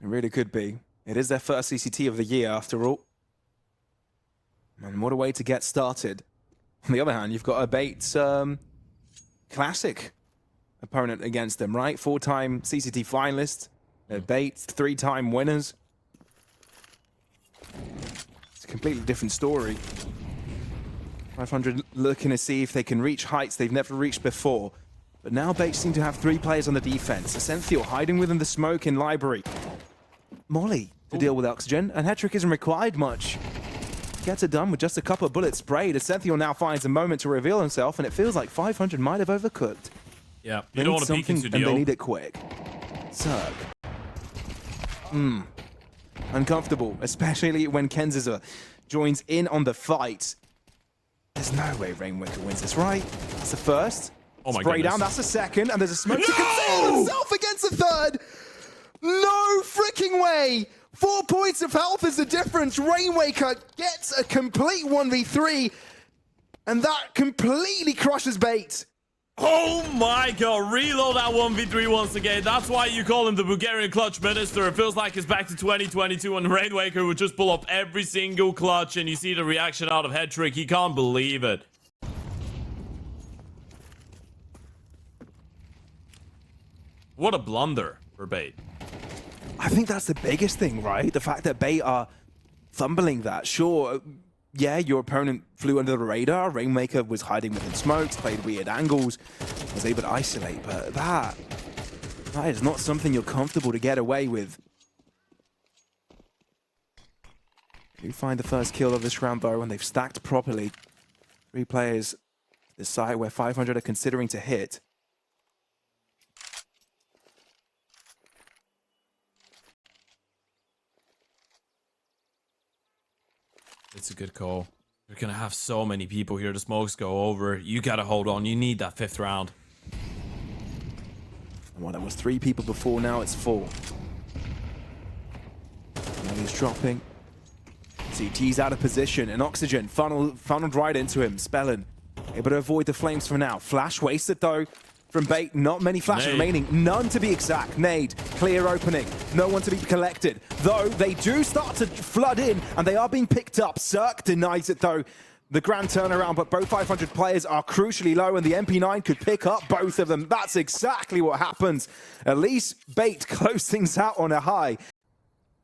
It really could be. It is their first CCT of the year, after all. And what a way to get started. On the other hand, you've got a Bait classic opponent against them, right? 4-time CCT finalists. Bait, 3-time winners. It's a completely different story. 500 looking to see if they can reach heights they've never reached before. But now Bait seem to have 3 players on the defense. Essential hiding within the smoke in library. Molly to deal with Oxygen, and Hetrick isn't required much. gets it done with just a couple of bullets sprayed. Essential now finds a moment to reveal himself, and it feels like 500 might have overcooked. Yeah, They you don't need want to peek something, into and they the need it quick. Zerg. Uncomfortable, especially when Kenziza joins in on the fight. There's no way Rainmaker wins this, right? That's the first. Oh my Spray goodness. down, that's the second, and there's a smoke to conceal himself against the third. No freaking way. 4 points of health is the difference. Rainmaker gets a complete 1v3, and that completely crushes Bait. Oh my god, reload that 1v3 once again. That's why you call him the Bulgarian clutch minister. It feels like it's back to 2022 and Rainmaker would just pull up every single clutch, and you see the reaction out of Headtrick. He can't believe it. What a blunder for Bait. I think that's the biggest thing, right? The fact that Bait are fumbling that. Sure, yeah, your opponent flew under the radar. Rainmaker was hiding within smokes, played weird angles, was able to isolate, but that is not something you're comfortable to get away with. You find the first kill of this round, though, and they've stacked properly. 3 players the side where 500 are considering to hit. It's a good call. You're gonna have so many people here. The smokes go over. You gotta hold on. You need that 5th round. Well, that was 3 people before, now it's 4. Now he's dropping. CT's out of position, and Oxygen funneled right into him. Spellin able to avoid the flames for now. Flash wasted though from Bait. Not many flashes Nade. remaining. None to be exact. Nade, clear opening. No one to be collected. Though they do start to flood in, and they are being picked up. Cirque denies it though. The grand turnaround, but both 500 players are crucially low, and the MP9 could pick up both of them. That's exactly what happens. At least Bait close things out on a high.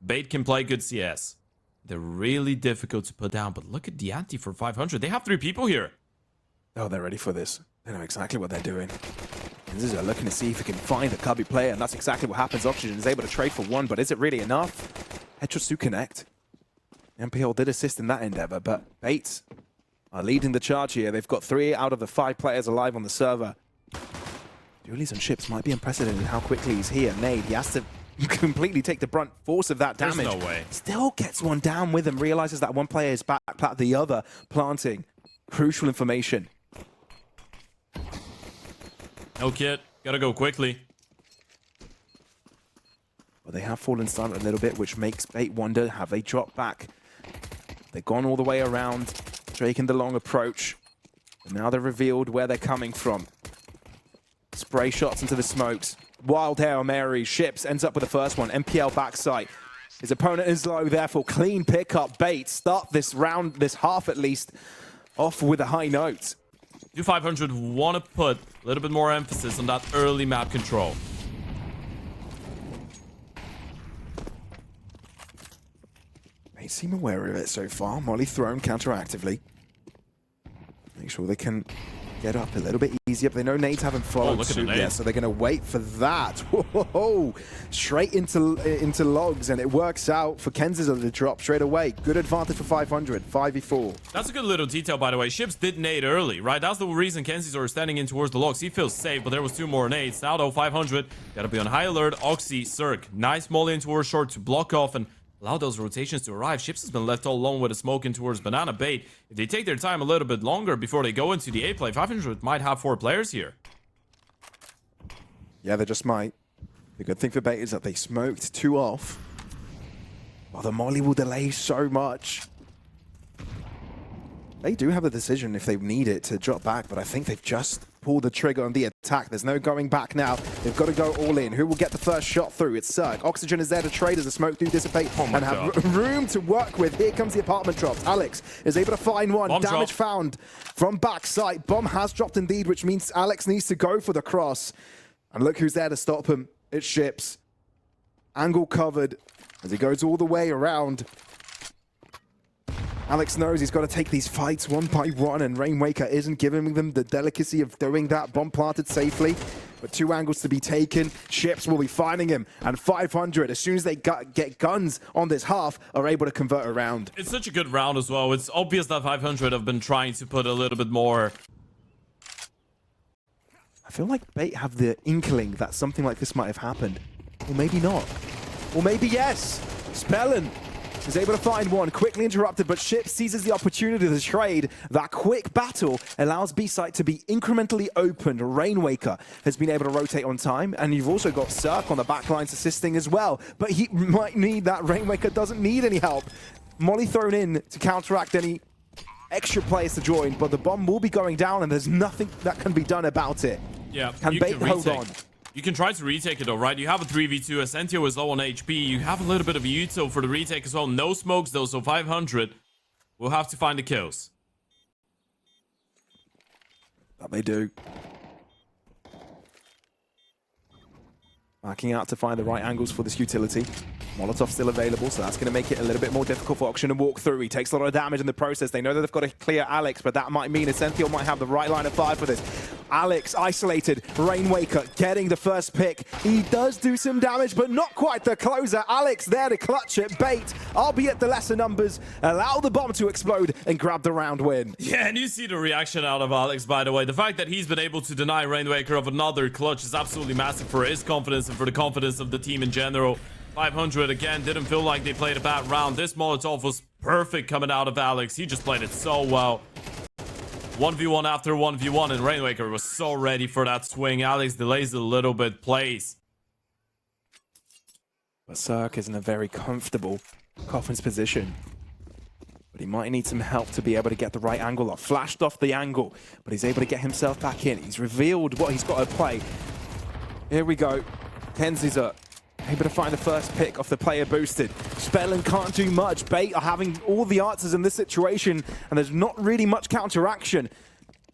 Bait can play good CS. They're really difficult to put down, but look at the ante for 500. They have 3 people here. Oh, they're ready for this. They know exactly what they're doing. Ziza looking to see if he can find a cubby player, and that's exactly what happens. Oxygen is able to trade for 1, but is it really enough? Headshots do connect. MPL did assist in that endeavor, but Bates are leading the charge here. They've got 3 out of the 5 players alive on the server. Dualies on ships might be unprecedented how quickly he's here. Nade, he has to completely take the brunt force of that damage. There's no way. Still gets one down with him, realizes that one player is back at the other, planting. Crucial information. No kit. Gotta go quickly. But they have fallen silent a little bit, which makes Bait wonder, have they dropped back? They've gone all the way around, taking the long approach. And now they're revealed where they're coming from. Spray shots into the smokes. Wild Hail Mary. Ships ends up with the first one. MPL backside. His opponent is low, therefore clean pickup. Bait start this round, this half at least, off with a high note. Do 500 want to put a little bit more emphasis on that early map control. They seem aware of it so far. Molly thrown counteractively. Make sure they can get up a little bit easier, but they know nades haven't followed suit yet, so they're going to wait for that. Whoa, straight into logs, and it works out for Kenziza to drop straight away. Good advantage for 500, 5v4. That's a good little detail, by the way. Ships did nade early, right? That's the reason Kenziza are standing in towards the logs. He feels safe, but there was 2 more nades. Now, though, 500, gotta be on high alert. Oxy, Cirque, nice molly in towards short to block off and allow those rotations to arrive. Ships has been left all alone with a smoke in towards Banana. Bait. If they take their time a little bit longer before they go into the A play, 500 might have 4 players here. Yeah, they just might. The good thing for Bait is that they smoked 2 off. While the molly will delay so much. They do have a decision if they need it to drop back, but I think they've just pulled the trigger on the attack. There's no going back now. They've got to go all in. Who will get the first shot through? It's Cirque. Oxygen is there to trade as the smoke do dissipate and have room to work with. Here comes the apartment drops. Alex is able to find one. Bomb Damage drop. found from backside. Bomb has dropped indeed, which means Alex needs to go for the cross. And look who's there to stop him. It's Ships. Angle covered as he goes all the way around. Alex knows he's got to take these fights one by one, and Rainmaker isn't giving them the delicacy of doing that. Bomb planted safely. but 2 angles to be taken. Ships will be finding him, and 500, as soon as they get guns on this half, are able to convert around. It's such a good round as well. It's obvious that 500 have been trying to put a little bit more. I feel like Bait have the inkling that something like this might have happened. Or maybe not. Or maybe yes. Spellen is able to find one, quickly interrupted, but Ship seizes the opportunity to trade. That quick battle allows B-site to be incrementally opened. Rainwaker has been able to rotate on time, and you've also got Cirque on the backlines assisting as well. But he might need that. Rainwaker doesn't need any help. Molly thrown in to counteract any extra players to join, but the bomb will be going down, and there's nothing that can be done about it. Yeah, Can Bait hold on? You can try to retake it though, right? You have a 3v2, Ascentio is low on HP, you have a little bit of a util for the retake as well. No smokes though, so 500 will have to find the kills. That they do. Backing out to find the right angles for this utility. Molotov still available, so that's going to make it a little bit more difficult for Auction to walk through. He takes a lot of damage in the process. They know that they've got to clear Alex, but that might mean Ascentio might have the right line of fire for this. Alex isolated. Rainwaker getting the first pick. He does do some damage, but not quite the closer. Alex there to clutch it. Bait, albeit the lesser numbers, allow the bomb to explode and grab the round win. Yeah, and you see the reaction out of Alex, by the way. The fact that he's been able to deny Rainwaker of another clutch is absolutely massive for his confidence and for the confidence of the team in general. 500 again didn't feel like they played a bad round. This Molotov was perfect coming out of Alex. He just played it so well. 1v1 after 1v1, and Rainwaker was so ready for that swing. Alex delays a little bit, plays. But Cirque is in a very comfortable Coffin's position. But he might need some help to be able to get the right angle off. Flashed off the angle, but he's able to get himself back in. He's revealed what he's got to play. Here we go. Kenzie's up. Able to find the first pick off the player boosted. Spellen can't do much. Bait are having all the answers in this situation, and there's not really much counteraction.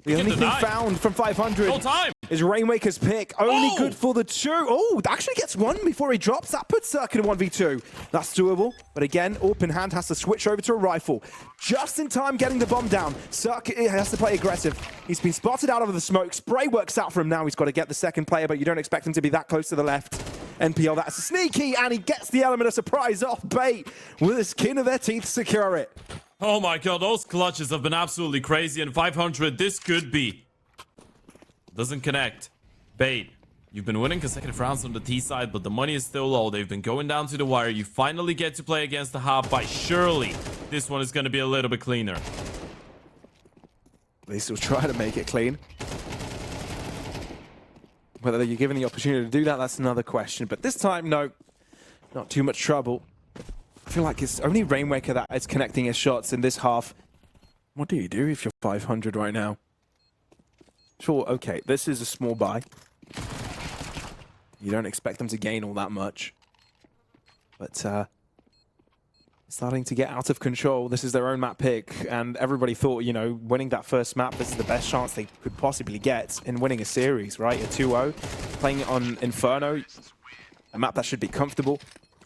The only thing found from 500 is Rainwaker's pick. Only good for the 2. Oh, actually gets 1 before he drops. That puts Cirque in 1v2. That's doable. But again, open hand has to switch over to a rifle. Just in time getting the bomb down. Cirque has to play aggressive. He's been spotted out of the smoke. Spray works out for him now. He's got to get the second player, but you don't expect him to be that close to the left. NPL, that's a sneaky, and he gets the element of surprise off Bait with the skin of their teeth secure it. Oh my god, those clutches have been absolutely crazy, and 500, this could be. Doesn't connect. Bait, you've been winning consecutive rounds on the T side, but the money is still low. They've been going down to the wire. You finally get to play against the half by. Surely this one is going to be a little bit cleaner. They still try to make it clean. Whether you're given the opportunity to do that, that's another question. But this time, no, not too much trouble. I feel like it's only Rainwaker that is connecting his shots in this half. What do you do if you're 500 right now? Sure, okay, this is a small buy. You don't expect them to gain all that much. But starting to get out of control. This is their own map pick, and everybody thought, you know, winning that first map, this is the best chance they could possibly get in winning a series, right? A 2-0, playing it on Inferno, a map that should be comfortable.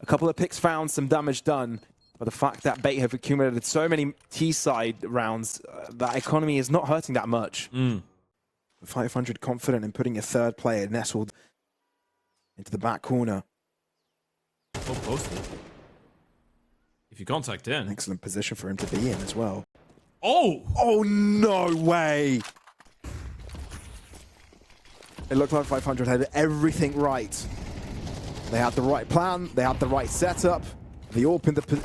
A couple of picks found, some damage done, but the fact that Bait have accumulated so many T-side rounds, that economy is not hurting that much. 500 confident in putting a third player nestled into the back corner. So posted. If you contact in. Excellent position for him to be in as well. Oh! Oh, no way! It looked like 500 had everything right. They had the right plan, they had the right setup, they all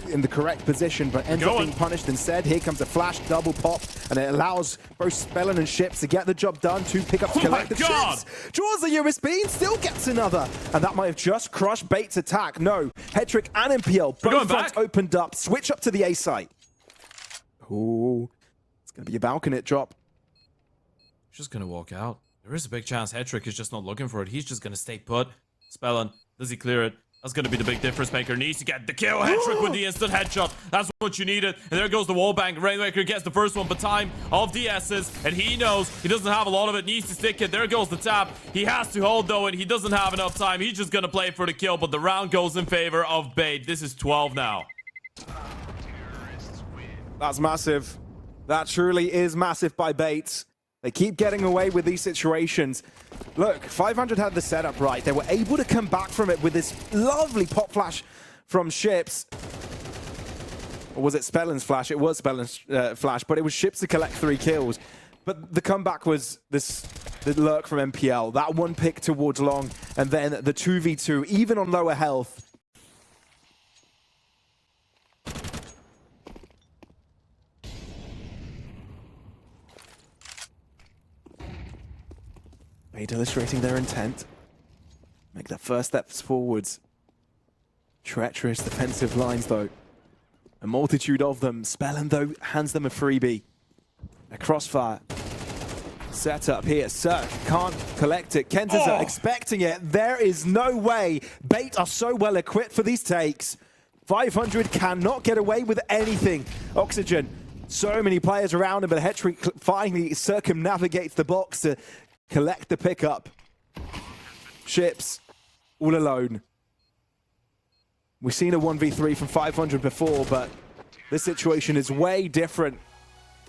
in the correct position, but ends up being punished instead. Here comes a flash, double pop, and it allows both Spellen and Ships to get the job done. 2 pickups to collect the chips. Draws the USB and still gets another. And that might have just crushed Bait's attack. No, Hetrick and MPL, both fronts opened up. Switch up to the A site. Ooh, it's going to be a balcony drop. He's just going to walk out. There is a big chance Hetrick is just not looking for it. He's just going to stay put. Spellen, does he clear it? That's going to be the big difference maker. Needs to get the kill. Hetrick with the instant headshot. That's what you needed. And there goes the wallbang. Rainwaker gets the first one, but time of the essence. And he knows he doesn't have a lot of it. Needs to stick it. There goes the tap. He has to hold, though, and he doesn't have enough time. He's just going to play for the kill, but the round goes in favor of Bait. This is 12 now. That's massive. That truly is massive by Bait. They keep getting away with these situations. Look, 500 had the setup right. They were able to come back from it with this lovely pop flash from Ships. Or was it Spellin's flash? It was Spellin's flash, but it was Ships to collect 3 kills. But the comeback was the lurk from MPL. That one pick towards long, and then the 2v2, even on lower health. Bait illustrating their intent. Make their first steps forwards. Treacherous defensive lines, though. A multitude of them. Spellin, though, hands them a freebie. A crossfire. Set up here. Cirque can't collect it. Kenzis expecting it. There is no way. Bait are so well equipped for these takes. 500 cannot get away with anything. Oxygen. So many players around him, but Hetrick finally circumnavigates the box to collect the pickup. Ships all alone. We've seen a 1v3 from 500 before, but this situation is way different.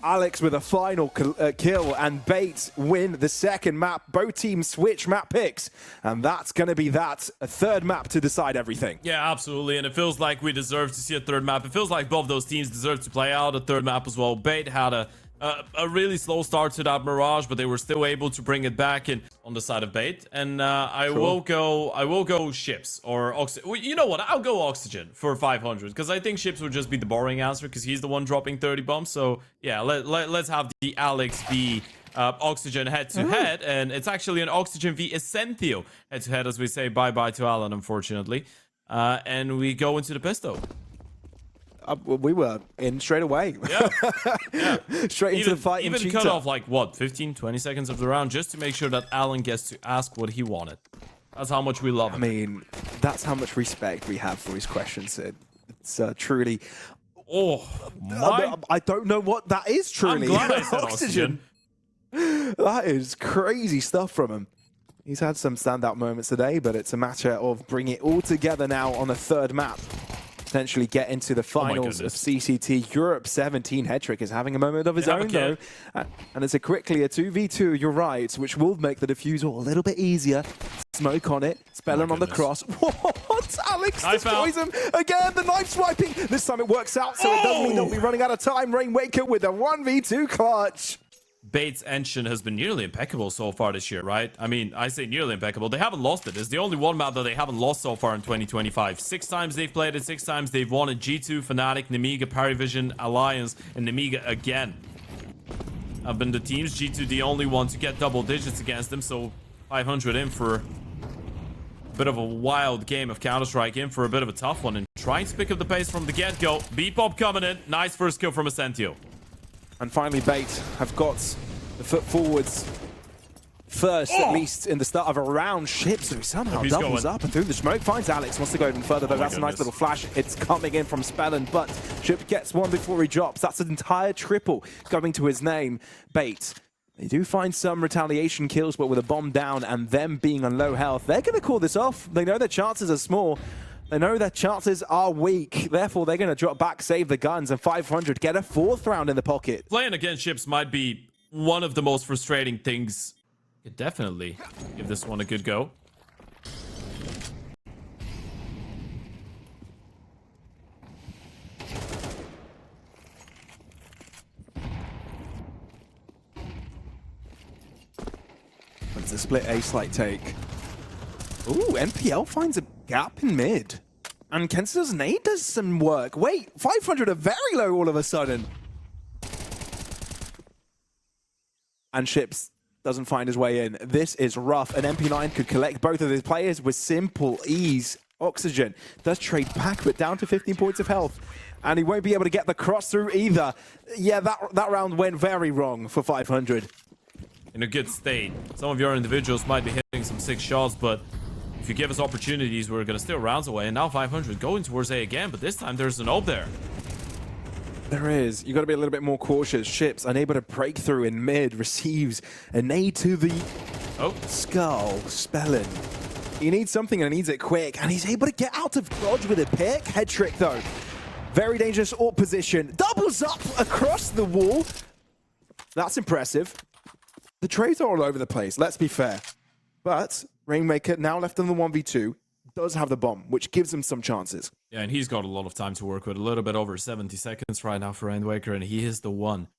Alex with a final kill, and Bait win the second map. Both teams switch map picks, and that's going to be that. A third map to decide everything. Yeah, absolutely, and it feels like we deserve to see a third map. It feels like both those teams deserve to play out a third map as well. Bait had a really slow start to that Mirage, but they were still able to bring it back in on the side of Bait. And I will go Ships or Oxygen. Well, you know what? I'll go Oxygen for 500 because I think Ships would just be the boring answer because he's the one dropping 30 bombs. So yeah, let's have the Alex v Oxygen head to head, and it's actually an Oxygen v Essentio head to head as we say bye bye to Alan, unfortunately, and we go into the Pesto. We were in straight away. Yeah. Straight into the fight. Even cut off like what, 15-20 seconds of the round just to make sure that Alan gets to ask what he wanted. That's how much we love him. I mean, that's how much respect we have for his questions, Sid. It's truly. Oh my! I don't know what that is. Truly, I'm glad I said Oxygen. That is crazy stuff from him. He's had some standout moments today, but it's a matter of bringing it all together now on a third map. Potentially get into the finals of CCT Europe 17. Hetrick is having a moment of his own, though. And it's quickly a 2v2, you're right, which will make the defusal a little bit easier. Smoke on it. Spellin on the cross. What? Alex destroys him again. The knife swiping. This time it works out, so it doesn't mean they'll be running out of time. Rainwaker with a 1v2 clutch. Bait's engine has been nearly impeccable so far this year, right? I mean, I say nearly impeccable. They haven't lost it. It's the only one map that they haven't lost so far in 2025. 6 times they've played it, 6 times they've won it. G2, Fnatic, Nemiga, Parivision, Alliance, and Nemiga again have been the teams. G2 the only one to get double digits against them, so 500 in for a bit of a wild game of Counter-Strike, in for a bit of a tough one, and trying to pick up the pace from the get-go. B-Pop coming in. Nice first kill from Essentio. And finally, Bait have got the foot forwards first, at least in the start of a round. Ships, who somehow doubles up and through the smoke, finds Alex, wants to go even further, though. That's a nice little flash. It's coming in from Spellin, but Ship gets one before he drops. That's an entire triple going to his name. Bait, they do find some retaliation kills, but with a bomb down and them being on low health, they're going to call this off. They know their chances are small. They know their chances are weak. Therefore, they're going to drop back, save the guns, and 500 get a 4th round in the pocket. Playing against Ships might be one of the most frustrating things. Could definitely give this one a good go. It's a split A slight take. Ooh, MPL finds a gap in mid. And Kenz's nade does some work. Wait, 500 are very low all of a sudden. And Ships doesn't find his way in. This is rough. An MP9 could collect both of his players with simple ease. Oxygen does trade back, but down to 15 points of health. And he won't be able to get the cross through either. Yeah, that round went very wrong for 500. In a good state. Some of your individuals might be hitting some 6 shots, but if you give us opportunities, we're going to steal rounds away. And now 500 going towards A again, but this time there's an ult there. There is. You got to be a little bit more cautious. Ships unable to break through in mid, receives a nade to the skull. Spellin. He needs something and he needs it quick, and he's able to get out of dodge with a pick. Hetrick though. Very dangerous ult position. Doubles up across the wall. That's impressive. The trades are all over the place, let's be fair. But Rainmaker, now left in the 1v2, does have the bomb, which gives him some chances. Yeah, and he's got a lot of time to work with. A little bit over 70 seconds right now for Rainmaker, and he is the one.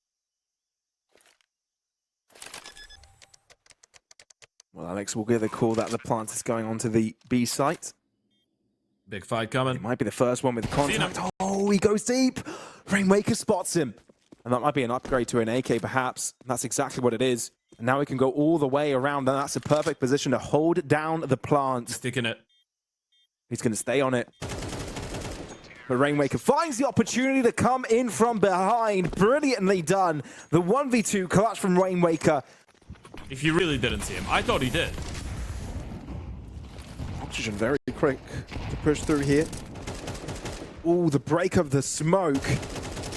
Well, Alex will give the call that the plant is going on to the B site. Big fight coming. It might be the first one with contact. Oh, he goes deep. Rainmaker spots him. And that might be an upgrade to an AK, perhaps. And that's exactly what it is. And now he can go all the way around, and that's a perfect position to hold down the plant. Sticking it. He's going to stay on it. But Rainmaker finds the opportunity to come in from behind. Brilliantly done. The 1v2 clutch from Rainmaker. If you really didn't see him, I thought he did. Oxygen very quick to push through here. Ooh, the break of the smoke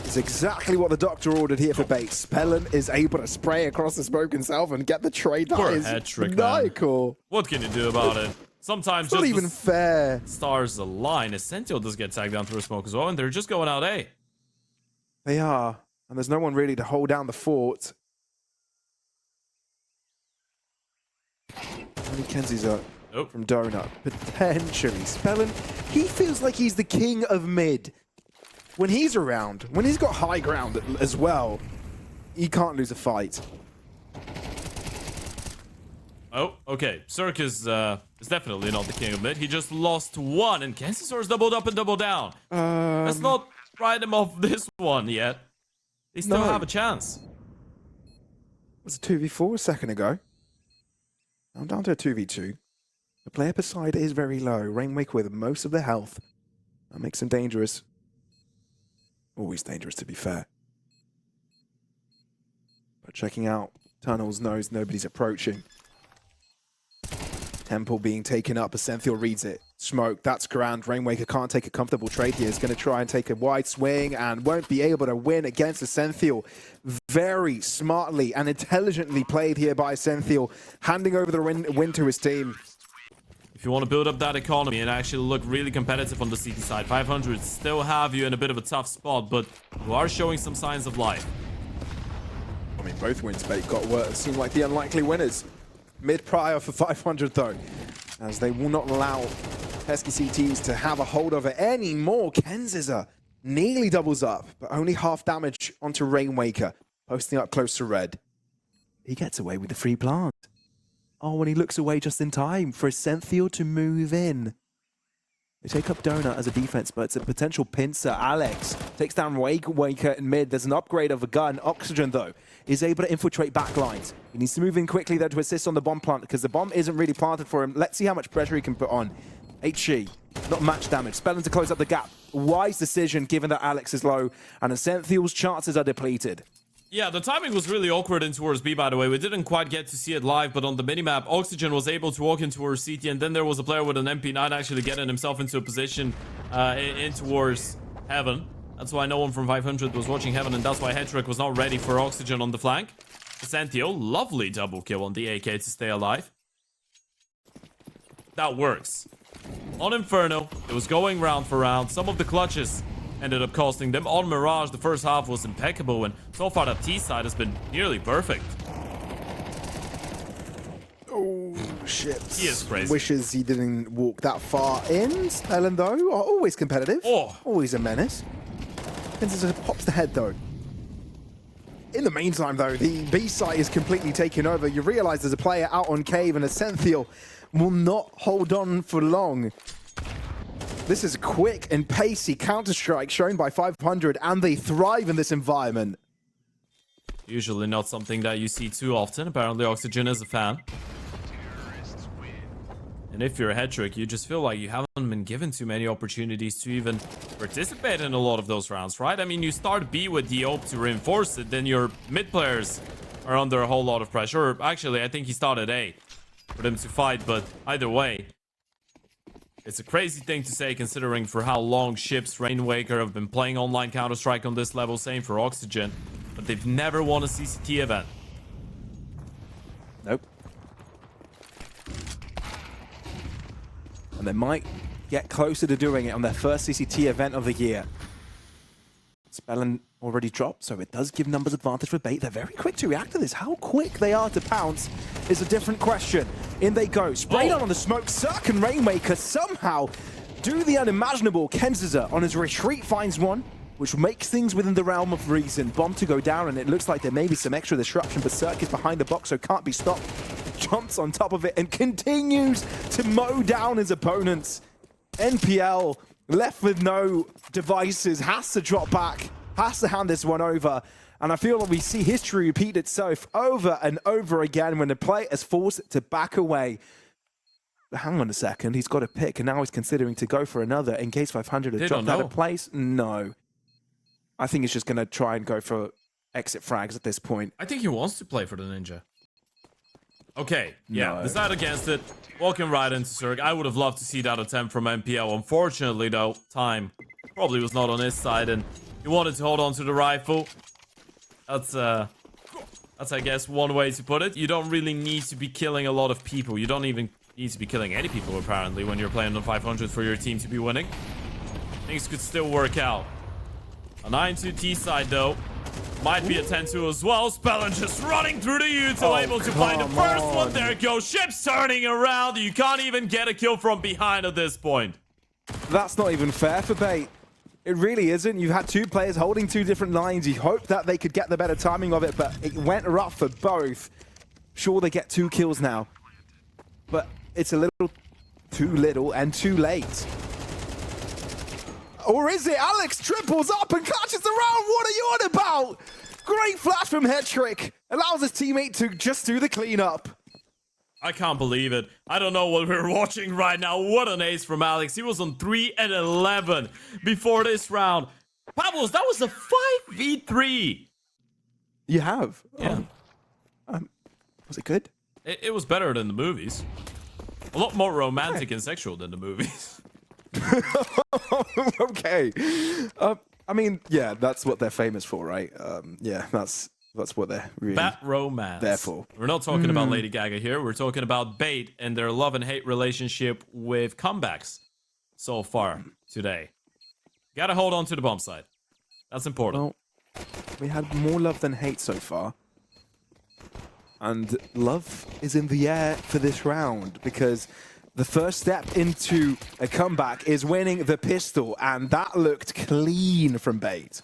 is exactly what the doctor ordered here for bait. Spellen is able to spray across the smoke himself and get the trade. That is maniacal. What can you do about it? Sometimes it's not even fair. Stars align. Essential does get tagged down through smoke as well, and they're just going out A. They are, and there's no one really to hold down the fort. Only Kenzie's up. Nope. From Donut, potentially. Spellen, he feels like he's the king of mid. When he's around, when he's got high ground as well, he can't lose a fight. Oh, okay. Cirque is definitely not the king of mid. He just lost one, and Kansas doubled up and doubled down. Let's not write him off this one yet. They still have a chance. It was a 2v4 a second ago. I'm down to a 2v2. The player per side is very low. Rainmaker with most of the health. That makes him dangerous. Always dangerous, to be fair. But checking out tunnels, knows nobody's approaching. Temple being taken up, Ascenthiel reads it. Smoke, that's grand. Rainmaker can't take a comfortable trade here. He's going to try and take a wide swing and won't be able to win against Ascenthiel. Very smartly and intelligently played here by Ascenthiel, handing over the win to his team. If you want to build up that economy and actually look really competitive on the CT side, 500 still have you in a bit of a tough spot, but you are showing some signs of life. I mean, both wins bait got what seem like the unlikely winners. Mid prior for 500 though, as they will not allow pesky CTs to have a hold of it anymore. Kenziza nearly doubles up, but only half damage onto Rainmaker, posting up close to red. He gets away with the free plant. Oh, and he looks away just in time for Ascenthiel to move in. They take up Donut as a defense, but it's a potential pincer. Alex takes down Rainmaker in mid. There's an upgrade of a gun. Oxygen, though, is able to infiltrate backlines. He needs to move in quickly, though, to assist on the bomb plant, because the bomb isn't really planted for him. Let's see how much pressure he can put on. HG, not match damage. Spelling to close up the gap. Wise decision, given that Alex is low, and Ascenthiel's chances are depleted. Yeah, the timing was really awkward in towards B, by the way. We didn't quite get to see it live, but on the minimap, Oxygen was able to walk in towards CT, and then there was a player with an MP9 actually getting himself into a position in towards Heaven. That's why no one from 500 was watching Heaven, and that's why Hetrick was not ready for Oxygen on the flank. Ascenthiel, lovely double kill on the AK to stay alive. That works. On Inferno, it was going round for round. Some of the clutches ended up costing them. On Mirage, the first half was impeccable, and so far that T side has been nearly perfect. Oh, shit. He is crazy. Wishes he didn't walk that far in. Spellen, though, are always competitive. Oh. Always a menace. Kenziza pops the head, though. In the meantime, though, the B site is completely taken over. You realize there's a player out on Cave, and Ascenthiel will not hold on for long. This is a quick and pacey Counter-Strike shown by 500, and they thrive in this environment. Usually not something that you see too often. Apparently Oxygen is a fan. And if you're a Hetrick, you just feel like you haven't been given too many opportunities to even participate in a lot of those rounds, right? I mean, you start B with the hope to reinforce it, then your mid players are under a whole lot of pressure. Or actually, I think he started A for them to fight, but either way, it's a crazy thing to say considering for how long Ships, Rainmaker have been playing online Counter-Strike on this level, same for Oxygen, but they've never won a CCT event. Nope. And they might get closer to doing it on their first CCT event of the year. Spellin already dropped, so it does give numbers advantage for Bait. They're very quick to react to this. How quick they are to pounce is a different question. In they go. Spray down on the smoke. Cirque and Rainmaker somehow do the unimaginable. Kenziza on his retreat finds one, which makes things within the realm of reason. Bomb to go down, and it looks like there may be some extra disruption, but Cirque is behind the box, so can't be stopped. Jumps on top of it and continues to mow down his opponents. NPL left with no devices, has to drop back, has to hand this one over. And I feel like we see history repeat itself over and over again when the player is forced to back away. But hang on a second, he's got a pick, and now he's considering to go for another in case 500 has dropped out of place. No. I think he's just going to try and go for exit frags at this point. I think he wants to play for the Ninja. Okay, yeah, decide against it. Walking right into Cirque. I would have loved to see that attempt from MPL. Unfortunately, though, time probably was not on his side, and he wanted to hold on to the rifle. That's I guess, one way to put it. You don't really need to be killing a lot of people. You don't even need to be killing any people, apparently, when you're playing on 500 for your team to be winning. Things could still work out. A 9-2 T side, though. Might be a 10-2 as well. Spellin just running through the util, able to find the first one. There it goes. Ship's turning around. You can't even get a kill from behind at this point. That's not even fair for Bait. It really isn't. You've had two players holding two different lines. You hope that they could get the better timing of it, but it went rough for both. Sure, they get 2 kills now, but it's a little too little and too late. Or is it? Alex triples up and catches the round. What are you on about? Great flash from Hetrick. Allows his teammate to just do the cleanup. I can't believe it. I don't know what we're watching right now. What an ace from Alex. He was on 3 and 11 before this round. Pablos, that was a 5v3. You have? Yeah. Was it good? It was better than the movies. A lot more romantic and sexual than the movies. Okay. I mean, yeah, that's what they're famous for, right? Yeah, that's what they're really Bat romance. there for. We're not talking about Lady Gaga here. We're talking about Bait and their love and hate relationship with comebacks so far today. Gotta hold on to the bomb side. That's important. Well, we had more love than hate so far. And love is in the air for this round because the first step into a comeback is winning the pistol, and that looked clean from Bait.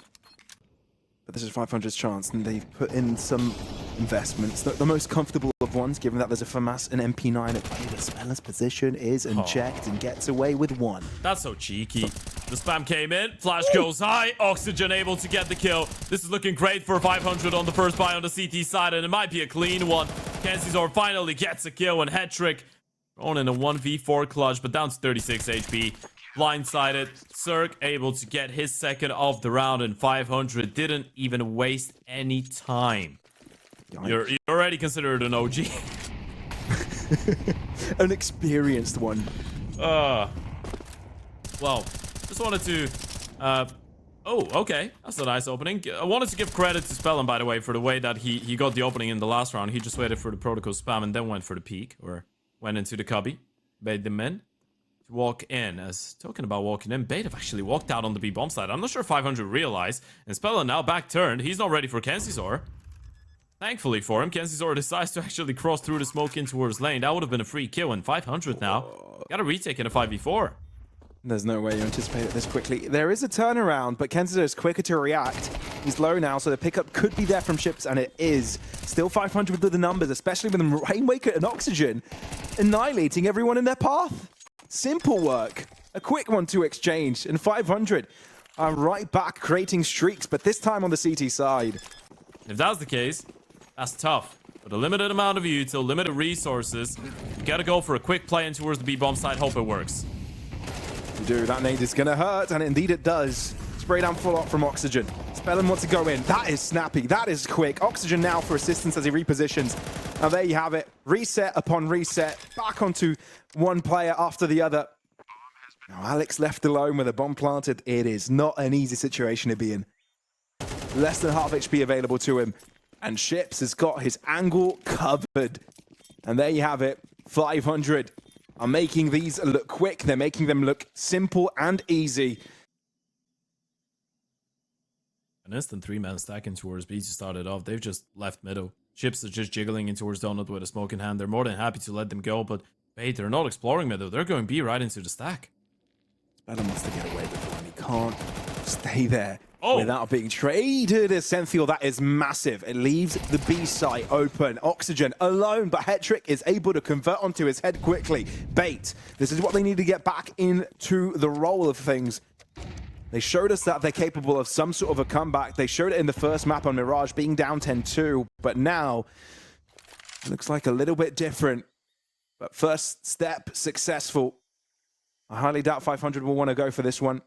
But this is 500's chance, and they've put in some investments. The most comfortable of ones, given that there's a FAMAS and MP9 at play. The Speller's position is unchecked and gets away with 1. That's so cheeky. The spam came in, flash goes high, Oxygen able to get the kill. This is looking great for 500 on the first buy on the CT side, and it might be a clean one. Kenzizor finally gets a kill, and Hetrick on in a 1v4 clutch, but down to 36 HP. Blindsided. Cirque able to get his second of the round, and 500 didn't even waste any time. You're already considered an OG. An experienced one. Well, just wanted to... oh, okay. That's a nice opening. I wanted to give credit to Spellin, by the way, for the way that he got the opening in the last round. He just waited for the protocol spam and then went for the peek, or went into the cubby, bait them in to walk in. As talking about walking in, Bait have actually walked out on the B bomb side. I'm not sure 500 realized, and Spellin now back turned. He's not ready for Kenzizor. Thankfully for him, Kenzizor decides to actually cross through the smoke in towards lane. That would have been a free kill, and 500 now got a retake in a 5v4. There's no way you anticipate it this quickly. There is a turnaround, but Kenzizor is quicker to react. He's low now, so the pickup could be there from Ships, and it is. Still 500 with the numbers, especially with the Rainmaker and Oxygen annihilating everyone in their path. Simple work. A quick 1-2 exchange, and 500 are right back creating streaks, but this time on the CT side. If that's the case, that's tough. With a limited amount of util, limited resources, you gotta go for a quick play in towards the B bomb side, hope it works. You do, that nade is gonna hurt, and indeed it does. Spray down full up from Oxygen. Spellin wants to go in. That is snappy. That is quick. Oxygen now for assistance as he repositions. And there you have it. Reset upon reset. Back onto one player after the other. Now Alex left alone with a bomb planted. It is not an easy situation to be in. Less than half HP available to him. And Ships has got his angle covered. And there you have it. 500 are making these look quick. They're making them look simple and easy. An instant 3-man stacking towards B to start it off. They've just left middle. Chips are just jiggling in towards Donut with a smoke in hand. They're more than happy to let them go, but wait, they're not exploring middle. They're going B right into the stack. Spella wants to get away with it, and he can't stay there Oh. without being traded. As Senthil, that is massive. It leaves the B site open. Oxygen alone, but Hetrick is able to convert onto his head quickly. Bait. This is what they need to get back into the role of things. They showed us that they're capable of some sort of a comeback. They showed it in the first map on Mirage, being down 10-2, but now it looks like a little bit different. But first step successful. I highly doubt 500 will want to go for this one.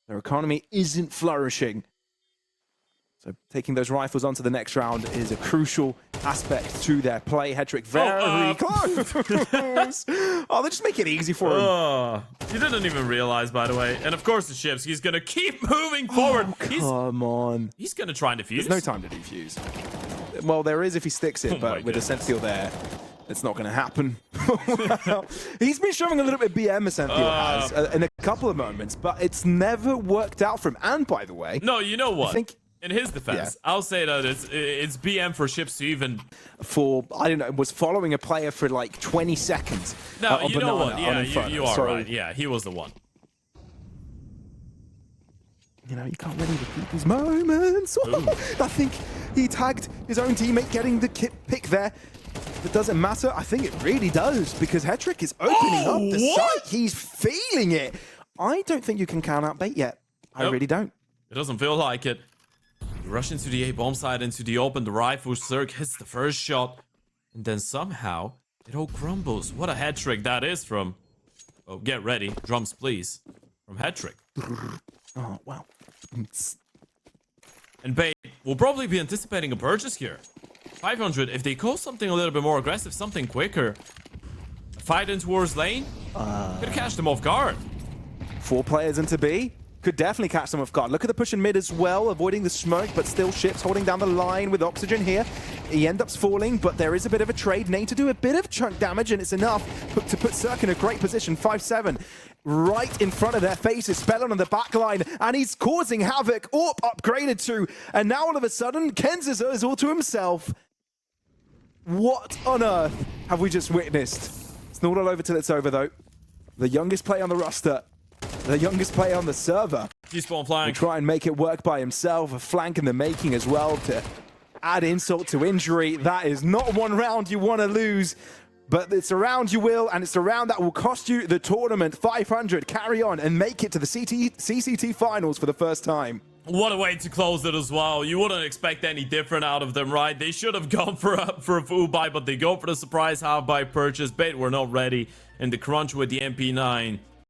Their economy isn't flourishing. So taking those rifles onto the next round is a crucial aspect to their play. Hetrick very close. Oh, they just make it easy for him. He didn't even realize, by the way. And of course the ships. He's going to keep moving forward. Come on. He's going to try and defuse. There's no time to defuse. Well, there is if he sticks it, but with the Senthil there, it's not going to happen. Well, he's been showing a little bit BM, Senthil has, in a couple of moments, but it's never worked out for him. And by the way... No, you know what? I think... In his defense, I'll say that it's BM for ships to even... For, I don't know, was following a player for like 20 seconds. No, you know what? Yeah, you are right. Yeah, he was the one. You know, you can't really repeat these moments. I think he tagged his own teammate getting the pick there. But does it matter? I think it really does, because Hetrick is opening up the site. He's feeling it. I don't think you can count out Bait yet. I really don't. It doesn't feel like it. You rush into the A bomb side, into the open. The rifle Cirque hits the first shot. And then somehow, it all crumbles. What a head trick that is from... Oh, get ready. Drums, please. From Hetrick. Oh, wow. And Bait will probably be anticipating a purchase here. 500, if they call something a little bit more aggressive, something quicker. A fight in towards lane? Could catch them off guard. 4 players into B. Could definitely catch them off guard. Look at the push in mid as well, avoiding the smoke, but still ships holding down the line with Oxygen here. He ends up falling, but there is a bit of a trade. Nate to do a bit of chunk damage, and it's enough to put Cirque in a great position. 5-7. Right in front of their faces, Spellon on the back line, and he's causing havoc. Orp upgraded to, and now all of a sudden, Kenziza is all to himself. What on earth have we just witnessed? It's not all over till it's over, though. The youngest player on the roster, the youngest player on the server. Despawn flank. We try and make it work by himself. A flank in the making as well to add insult to injury. That is not one round you want to lose, but it's a round you will, and it's a round that will cost you the tournament. 500, carry on and make it to the CCT finals for the first time. What a way to close it as well. You wouldn't expect any different out of them, right? They should have gone for a full buy, but they go for the surprise half buy purchase. Bait were not ready in the crunch with the MP9.